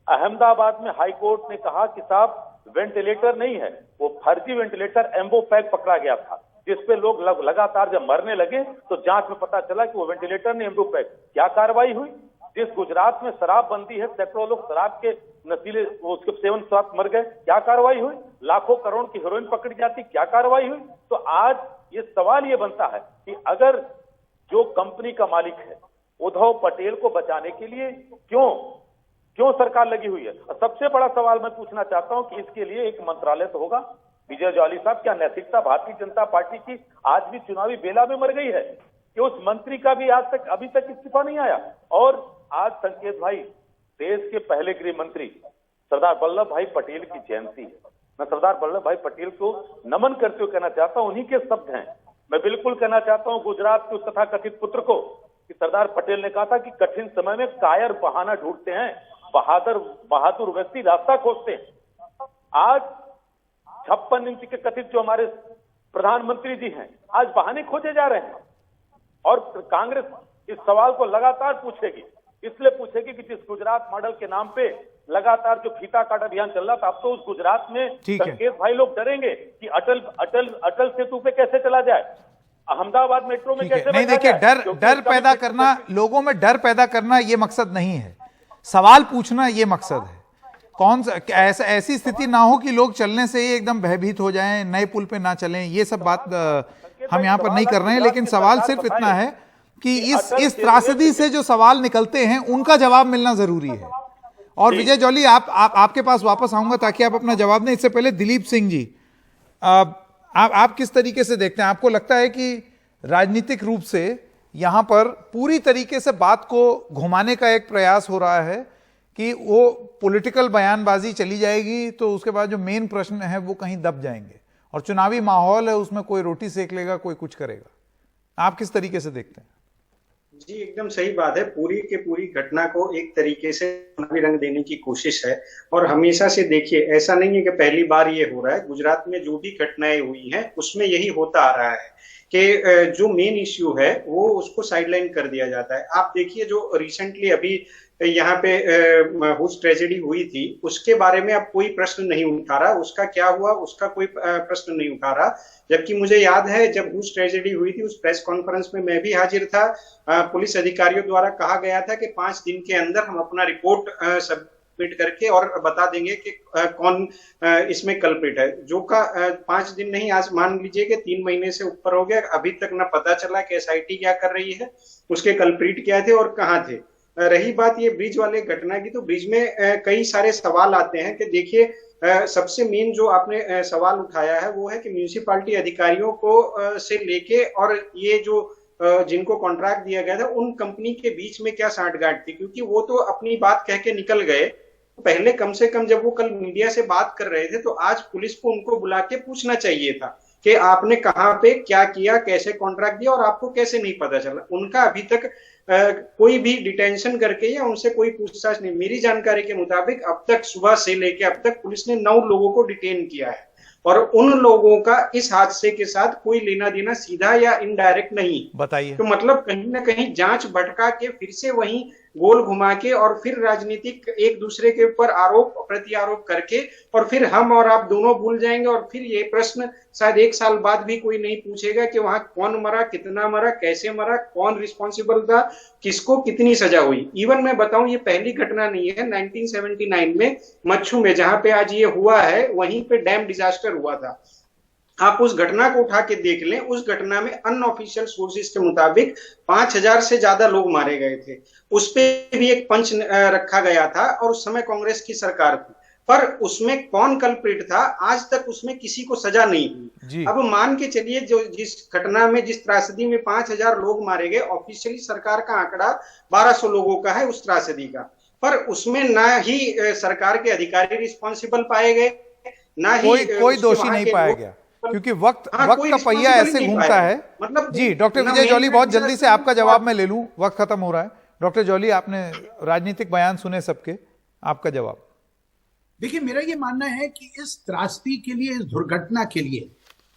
अहमदाबाद में हाई कोर्ट ने कहा कि साहब वेंटिलेटर नहीं है, वो फर्जी वेंटिलेटर एम्बोपैक पकड़ा गया था, जिसपे लोग लगातार जब मरने लगे तो जांच में पता चला कि वो वेंटिलेटर नहीं एम्बोपैक। क्या कार्रवाई हुई? जिस गुजरात में शराबबंदी है, सैकड़ों लोग शराब के नशीले उसके सेवन स्वाद मर गए, क्या कार्रवाई हुई? लाखों करोड़ की हेरोइन पकड़ी जाती, क्या कार्रवाई हुई? तो आज ये सवाल ये बनता है कि अगर जो कंपनी का मालिक है उद्धव पटेल को बचाने के लिए क्यों सरकार लगी हुई है? और सबसे बड़ा सवाल मैं पूछना चाहता हूं कि इसके लिए एक मंत्रालय तो होगा। विजय जॉली साहब, क्या नैतिकता भारतीय जनता पार्टी की आज भी चुनावी बेला में मर गई है कि उस मंत्री का भी अभी तक इस्तीफा नहीं आया? और आज संकेत भाई, देश के पहले गृह मंत्री सरदार वल्लभ भाई पटेल की जयंती है। मैं सरदार वल्लभ भाई पटेल को नमन करते हुए कहना चाहता हूं, उन्हीं के शब्द हैं। मैं बिल्कुल कहना चाहता हूं गुजरात के उस तथाकथित पुत्र को कि सरदार पटेल ने कहा था कि कठिन समय में कायर बहाना ढूंढते हैं, बहादुर व्यक्ति रास्ता खोजते हैं। आज 56 इंच के कथित जो हमारे प्रधानमंत्री जी हैं, आज बहाने खोजे जा रहे हैं और कांग्रेस इस सवाल को लगातार पूछेगी। इसलिए पूछेगी कि जिस गुजरात मॉडल के नाम पे लगातार जो फीता काट अभियान चल रहा था, अब तो उस गुजरात में संकेत भाई लोग डरेंगे कि अटल सेतु पे कैसे चला जाए, अहमदाबाद मेट्रो में कैसे नहीं। देखिए, डर पैदा करना, लोगों में डर पैदा करना ये मकसद नहीं है, सवाल पूछना ये मकसद है। कौन सा ऐसी स्थिति ना हो कि लोग चलने से ही एकदम भयभीत हो जाएं, नए पुल पे ना चलें, ये सब बात हम यहां पर नहीं कर रहे हैं। लेकिन सवाल सिर्फ इतना है कि इस त्रासदी से जो सवाल निकलते हैं उनका जवाब मिलना जरूरी है। और विजय जॉली, आपके पास वापस आऊंगा ताकि आप अपना जवाब दें। इससे पहले दिलीप सिंह जी, आप किस तरीके से देखते हैं? आपको लगता है कि राजनीतिक रूप से यहां पर पूरी तरीके से बात को घुमाने का एक प्रयास हो रहा है कि वो पॉलिटिकल बयानबाजी चली जाएगी तो उसके बाद जो मेन प्रश्न है वो कहीं दब जाएंगे, और चुनावी माहौल है उसमें कोई रोटी सेक लेगा, कोई कुछ करेगा? आप किस तरीके से देखते हैं? जी, एकदम सही बात है। पूरी के पूरी घटना को एक तरीके से चुनावी रंग देने की कोशिश है। और हमेशा से देखिए, ऐसा नहीं है कि पहली बार ये हो रहा है। गुजरात में जो भी घटनाएं हुई हैं उसमें यही होता आ रहा है कि जो मेन इश्यू है वो उसको साइडलाइन कर दिया जाता है। आप देखिए, जो रिसेंटली अभी यहाँ पे हुस ट्रेजेडी हुई थी, उसके बारे में अब कोई प्रश्न नहीं उठा रहा, उसका क्या हुआ उसका कोई प्रश्न नहीं उठा रहा। जबकि मुझे याद है जब हुस ट्रेजेडी हुई थी उस प्रेस कॉन्फ्रेंस में मैं भी हाजिर था। पुलिस अधिकारियों द्वारा कहा गया था कि 5 दिन के अंदर हम अपना रिपोर्ट सबमिट करके और बता देंगे कि कौन इसमें कल्प्रिट है। जो का 5 दिन नहीं, आज मान लीजिए कि 3 महीने से ऊपर हो गया, अभी तक ना पता चला कि एसआईटी क्या कर रही है, उसके कल्प्रिट क्या थे और कहाँ थे। रही बात ये ब्रिज वाले घटना की, तो ब्रिज में कई सारे सवाल आते हैं कि देखिए सबसे मेन जो आपने सवाल उठाया है वो है कि म्यूनिसिपालिटी अधिकारियों को से लेके और ये जो जिनको कॉन्ट्रैक्ट दिया गया था उन कंपनी के बीच में क्या सांठगांठ थी, क्योंकि वो तो अपनी बात कह के निकल गए। पहले कम से कम जब वो कल मीडिया से बात कर रहे थे तो आज पुलिस को उनको बुला के पूछना चाहिए था कि आपने कहाँ पे क्या किया, कैसे कॉन्ट्रैक्ट दिया और आपको कैसे नहीं पता चला। उनका अभी तक कोई भी डिटेंशन करके या उनसे कोई पूछताछ नहीं। मेरी जानकारी के मुताबिक अब तक सुबह से लेके अब तक पुलिस ने 9 लोगों को डिटेन किया है और उन लोगों का इस हादसे के साथ कोई लेना देना सीधा या इनडायरेक्ट नहीं। बताइए। तो मतलब कहीं ना कहीं जांच भटका के फिर से वहीं गोल घुमा के और फिर राजनीतिक एक दूसरे के ऊपर आरोप प्रति आरोप करके और फिर हम और आप दोनों भूल जाएंगे और फिर ये प्रश्न शायद 1 साल बाद भी कोई नहीं पूछेगा कि वहां कौन मरा, कितना मरा, कैसे मरा, कौन रिस्पॉन्सिबल था, किसको कितनी सजा हुई। इवन मैं बताऊं ये पहली घटना नहीं है। 1979 में मच्छू में जहां पे आज ये हुआ है वहीं पे डैम डिजास्टर हुआ था। आप उस घटना को उठा के देख लें, उस घटना में अनऑफिशियल सोर्सेज के मुताबिक 5000 से ज्यादा लोग मारे गए थे। उस पे भी एक पंच रखा गया था और उस समय कांग्रेस की सरकार थी, पर उसमें कौन कल्प्रिट था आज तक उसमें किसी को सजा नहीं हुई। अब मान के चलिए जो जिस घटना में जिस त्रासदी में 5000 लोग मारे गए, ऑफिशियली सरकार का आंकड़ा 1200 लोगों का है उस त्रासदी का, पर उसमें ना ही सरकार के अधिकारी रिस्पॉन्सिबल पाए गए, ना ही कोई दोषी नहीं पाया गया, क्योंकि वक्त का पहिया ऐसे घूमता है। मतलब जी डॉक्टर विजय जॉली, बहुत जल्दी से आपका जवाब मैं ले लूं, वक्त खत्म हो रहा है। डॉक्टर जॉली, आपने राजनीतिक बयान सुने सबके, आपका जवाब। देखिए, मेरा ये मानना है कि इस त्रासदी के लिए, इस दुर्घटना के लिए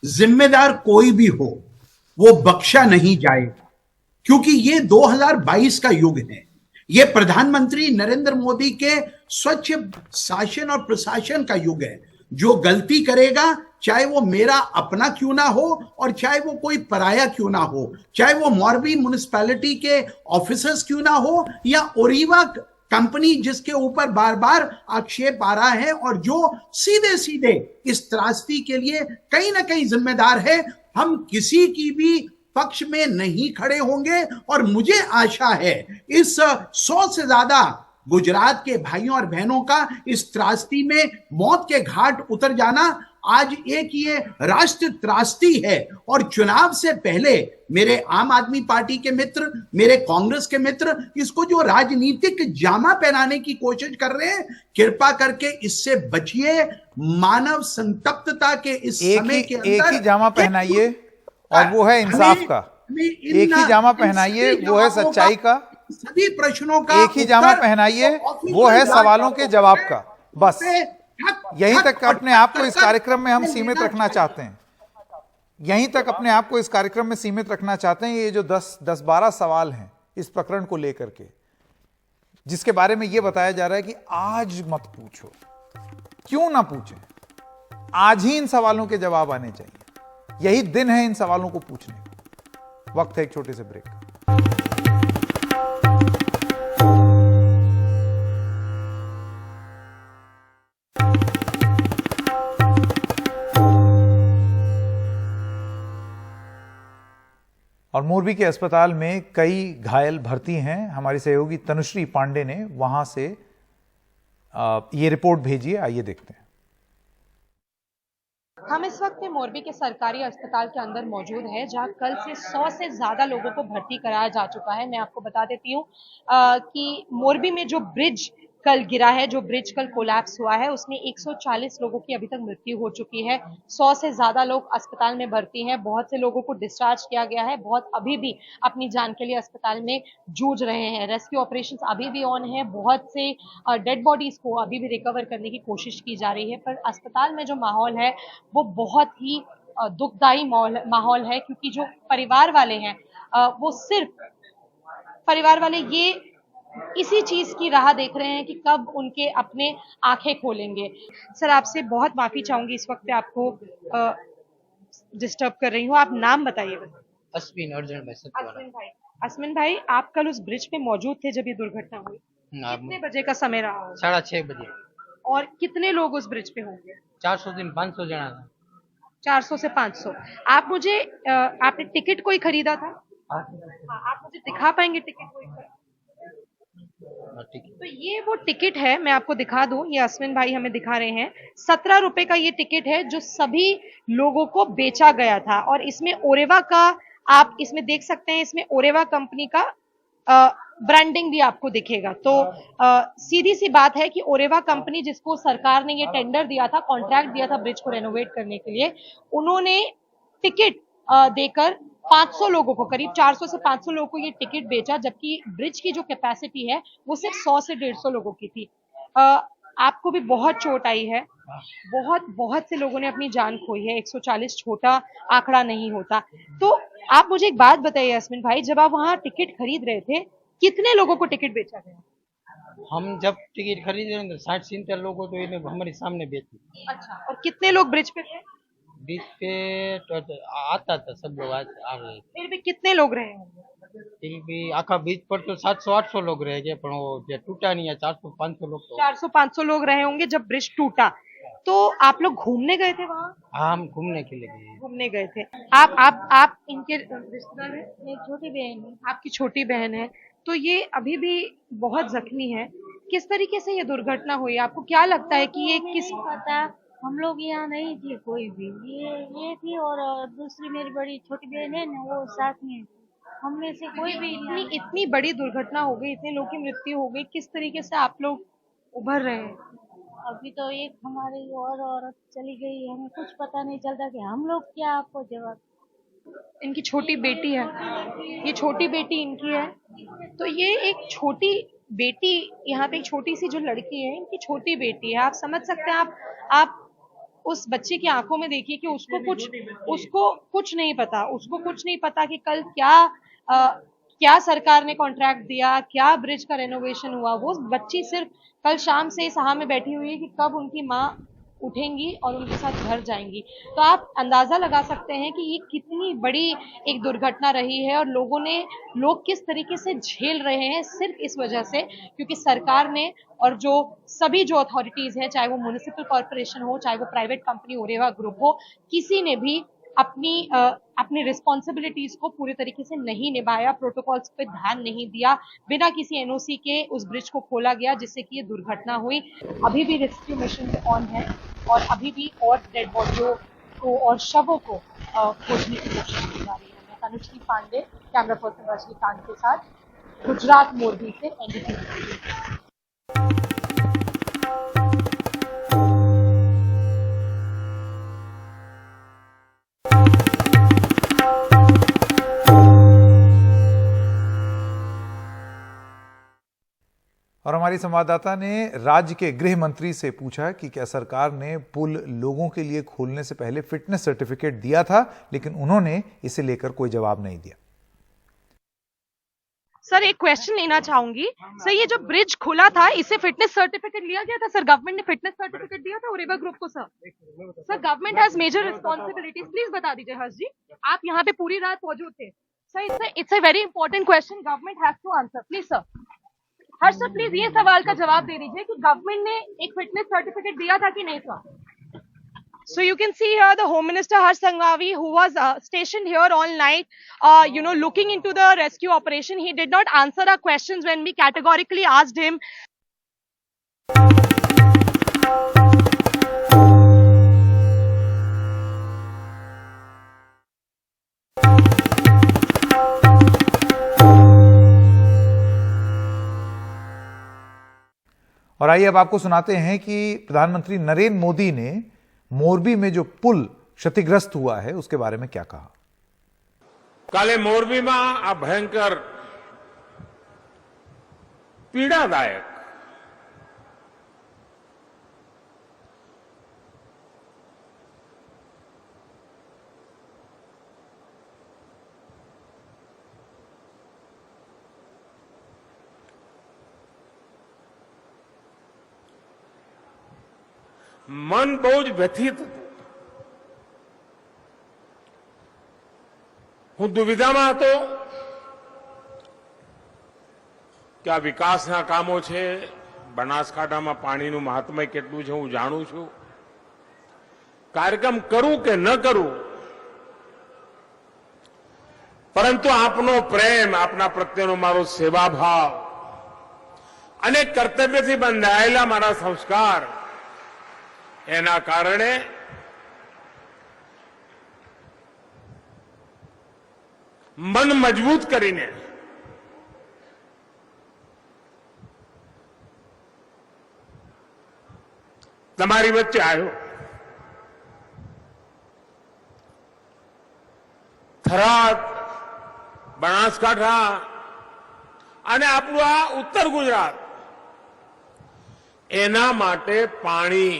जिम्मेदार कोई भी हो वो बख्शा नहीं जाएगा, क्योंकि ये 2022 का युग है। ये प्रधानमंत्री नरेंद्र मोदी के स्वच्छ शासन और प्रशासन का युग है। जो गलती करेगा, चाहे वो मेरा अपना क्यों ना हो और चाहे वो कोई पराया क्यों ना हो, चाहे वो मोरबी म्युनिसिपैलिटी के ऑफिसर्स क्यों ना हो या ओरिवा कंपनी जिसके ऊपर बार बार आक्षेप आ रहा है और जो सीधे सीधे इस त्रासदी के लिए कहीं ना कहीं जिम्मेदार है, हम किसी की भी पक्ष में नहीं खड़े होंगे। और मुझे आशा है इस 100 से ज्यादा गुजरात के भाइयों और बहनों का इस त्रासदी में मौत के घाट उतर जाना आज एक ये राष्ट्र त्रासदी है। और चुनाव से पहले मेरे आम आदमी पार्टी के मित्र, मेरे कांग्रेस के मित्र इसको जो राजनीतिक जामा पहनाने की कोशिश कर रहे हैं, कृपा करके इससे बचिए। मानव संतप्तता के इस समय के अंदर एक ही जामा पहनाइए और वो है इंसाफ का। एक ही जामा पहनाइए, वो है सच्चाई का। सभी प्रश्नों का एक ही जामा पहनाइए, वो है सवालों के जवाब का। बस यहीं तक अपने आप को इस कार्यक्रम में हम सीमित रखना चाहते हैं। यहीं तक अपने आप को इस कार्यक्रम में सीमित रखना चाहते हैं। ये जो 10-12 सवाल हैं इस प्रकरण को लेकर के, जिसके बारे में ये बताया जा रहा है कि आज मत पूछो, क्यों ना पूछें, आज ही इन सवालों के जवाब आने चाहिए। यही दिन है इन सवालों को पूछने का। वक्त है एक छोटे से ब्रेक का। और मोरबी के अस्पताल में कई घायल भर्ती हैं। हमारी सहयोगी तनुश्री पांडे ने वहां से ये रिपोर्ट भेजी है, आइए देखते हैं। हम इस वक्त मोरबी के सरकारी अस्पताल के अंदर मौजूद है, जहां कल से 100 से ज्यादा लोगों को भर्ती कराया जा चुका है। मैं आपको बता देती हूँ कि मोरबी में जो ब्रिज कल गिरा है, जो ब्रिज कल कोलैप्स हुआ है, उसमें 140 लोगों की अभी तक मृत्यु हो चुकी है। 100 से ज्यादा लोग अस्पताल में भर्ती हैं। बहुत से लोगों को डिस्चार्ज किया गया है। बहुत अभी भी अपनी जान के लिए अस्पताल में जूझ रहे हैं। रेस्क्यू ऑपरेशंस अभी भी ऑन है। बहुत से डेड बॉडीज को अभी भी रिकवर करने की कोशिश की जा रही है। पर अस्पताल में जो माहौल है वो बहुत ही दुखदायी माहौल है, क्योंकि जो परिवार वाले हैं वो सिर्फ परिवार वाले ये इसी चीज की राह देख रहे हैं कि कब उनके अपने आंखें खोलेंगे। सर, आपसे बहुत माफी चाहूंगी इस वक्त पे आपको डिस्टर्ब कर रही हूँ। आप नाम बताइए बस। अश्विन अर्जुन भाई सत्यवाला। अश्विन भाई, आप कल उस ब्रिज पे मौजूद थे जब ये दुर्घटना हुई? कितने बजे का समय रहा होगा? 6:30 बजे। और कितने लोग उस ब्रिज पे होंगे? 400 दिन 500 जना था। 400 से 500। आप मुझे आपने टिकट कोई खरीदा था? हाँ, आप मुझे दिखा पाएंगे टिकट कोई? तो ये वो टिकट है, मैं आपको दिखा दूं, ये अश्विन भाई हमें दिखा रहे हैं। 17 रुपए का ये टिकट है जो सभी लोगों को बेचा गया था। और इसमें ओरेवा का, आप इसमें देख सकते हैं, इसमें ओरेवा कंपनी का ब्रांडिंग भी आपको दिखेगा। तो सीधी सी बात है कि ओरेवा कंपनी, जिसको सरकार ने ये टेंडर दिया था, कॉन्ट्रैक्ट दिया था ब्रिज को रेनोवेट करने के लिए, उन्होंने टिकट देकर 500 लोगों को, करीब 400 से 500 लोगों को ये टिकट बेचा, जबकि ब्रिज की जो कैपेसिटी है वो सिर्फ 100 से 150 लोगों की थी। आपको भी बहुत चोट आई है, बहुत बहुत से लोगों ने अपनी जान खोई है। 140 छोटा आंकड़ा नहीं होता। तो आप मुझे एक बात बताइए अश्विन भाई, जब आप वहां टिकट खरीद रहे थे, कितने लोगों को टिकट बेचा गया? हम जब टिकट खरीद रहे थे 60-70 लोगों तो इन्हें हमारे सामने बेची। अच्छा, और कितने लोग ब्रिज पे थे? बीच पे तो आता था, सब लोग आ रहे थे। फिर भी कितने लोग रहे होंगे? फिर भी आखा बीच पर तो 700-800 लोग रह गए, पर वो जो टूटा नहीं है 400-500 लोग तो 400-500 लोग रहे होंगे जब ब्रिज टूटा। तो आप लोग घूमने गए थे वहां? हाँ, हम घूमने के लिए गए। घूमने गए थे। आप इनके रिश्तेदार हैं? मेरी छोटी बहन है। आपकी छोटी बहन है। तो ये अभी भी बहुत जख्मी है। किस तरीके से ये दुर्घटना हुई? आपको क्या लगता है कि ये किस पता, हम लोग यहाँ नहीं थे कोई भी, ये थी और दूसरी मेरी बड़ी छोटी बहन है ना, वो साथ में, हम में से कोई भी नहीं। इतनी बड़ी दुर्घटना हो गई, इतने लोगों की मृत्यु हो गई, किस तरीके से आप लोग उभर रहे हैं? अभी तो एक हमारी और औरत चली गई, हमें कुछ पता नहीं चलता कि हम लोग क्या आपको जवाब। इनकी छोटी बेटी है, ये छोटी बेटी इनकी है। तो ये एक छोटी बेटी, यहाँ पे एक छोटी सी जो लड़की है, इनकी छोटी बेटी है। आप समझ सकते हैं, आप उस बच्चे की आंखों में देखिए कि उसको कुछ नहीं पता, उसको कुछ नहीं पता कि कल क्या सरकार ने कॉन्ट्रैक्ट दिया, क्या ब्रिज का रेनोवेशन हुआ। वो बच्ची सिर्फ कल शाम से इस आह में बैठी हुई है कि कब उनकी माँ उठेंगी और उनके साथ घर जाएंगी। तो आप अंदाजा लगा सकते हैं कि ये कितनी बड़ी एक दुर्घटना रही है और लोग किस तरीके से झेल रहे हैं सिर्फ इस वजह से, क्योंकि सरकार ने और सभी जो अथॉरिटीज हैं, चाहे वो म्युनिसिपल कॉर्पोरेशन हो, चाहे वो प्राइवेट कंपनी ओरेवा ग्रुप हो, किसी ने भी अपनी रिस्पॉन्सिबिलिटीज को पूरे तरीके से नहीं निभाया, प्रोटोकॉल्स पे ध्यान नहीं दिया। बिना किसी एनओसी के उस ब्रिज को खोला गया, जिससे कि ये दुर्घटना हुई। अभी भी रेस्क्यू मिशन ऑन है और अभी भी और डेड बॉडियों को और शवों को खोजने की कोशिश की जा रही है। मैं तनुश्री पांडे, कैमरा पर्सन रजनीकांत के साथ, गुजरात मोरबी से, एनडीटीवी। और हमारी संवाददाता ने राज्य के गृह मंत्री से पूछा कि क्या सरकार ने पुल लोगों के लिए खोलने से पहले फिटनेस सर्टिफिकेट दिया था, लेकिन उन्होंने इसे लेकर कोई जवाब नहीं दिया। सर, एक क्वेश्चन लेना चाहूंगी। सर, ये जो ब्रिज खुला था, इसे फिटनेस सर्टिफिकेट लिया गया था? सर, गवर्नमेंट ने फिटनेस सर्टिफिकेट दिया था ओरेवा ग्रुप को? Sir government has major responsibilities. Please बता दीजिए हर्ष जी, आप यहाँ पे पूरी रात मौजूद थे। Sir, it's a very important question, government has to answer. Please sir, Harsh sir, please ये सवाल का जवाब दे दीजिए कि गवर्नमेंट ने एक फिटनेस सर्टिफिकेट दिया था कि नहीं sir? So you can see here the Home Minister Harsh Sanghavi, who was stationed here all night, looking into the rescue operation. He did not answer our questions when we categorically asked him. और आइए अब आपको सुनाते हैं कि प्रधानमंत्री नरेंद्र मोदी ने मोरबी में जो पुल क्षतिग्रस्त हुआ है उसके बारे में क्या कहा। काले मोरबी में आ भयंकर पीड़ादायक મન બહુ જ વ્યથિત હતું. હું દુવિધામાં હતો કે આ વિકાસના કામો છે, બનાસકાંઠામાં પાણીનું મહાત્મ્ય કેટલું છે હું જાણું છું. કાર્યક્રમ કરું કે ન કરું, પરંતુ આપનો પ્રેમ, આપના પ્રત્યેનો મારો સેવાભાવ અને કર્તવ્યથી બંધાયેલા મારા સંસ્કાર, એના કારણે મન મજબૂત કરીને તમારી વચ્ચે આવ્યો. થરાદ, બનાસકાંઠા અને આપણું આ ઉત્તર ગુજરાત, એના માટે પાણી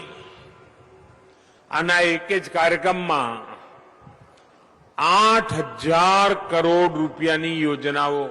આના એક જ કાર્યક્રમમાં 8,000 કરોડ રૂપિયાની યોજનાઓ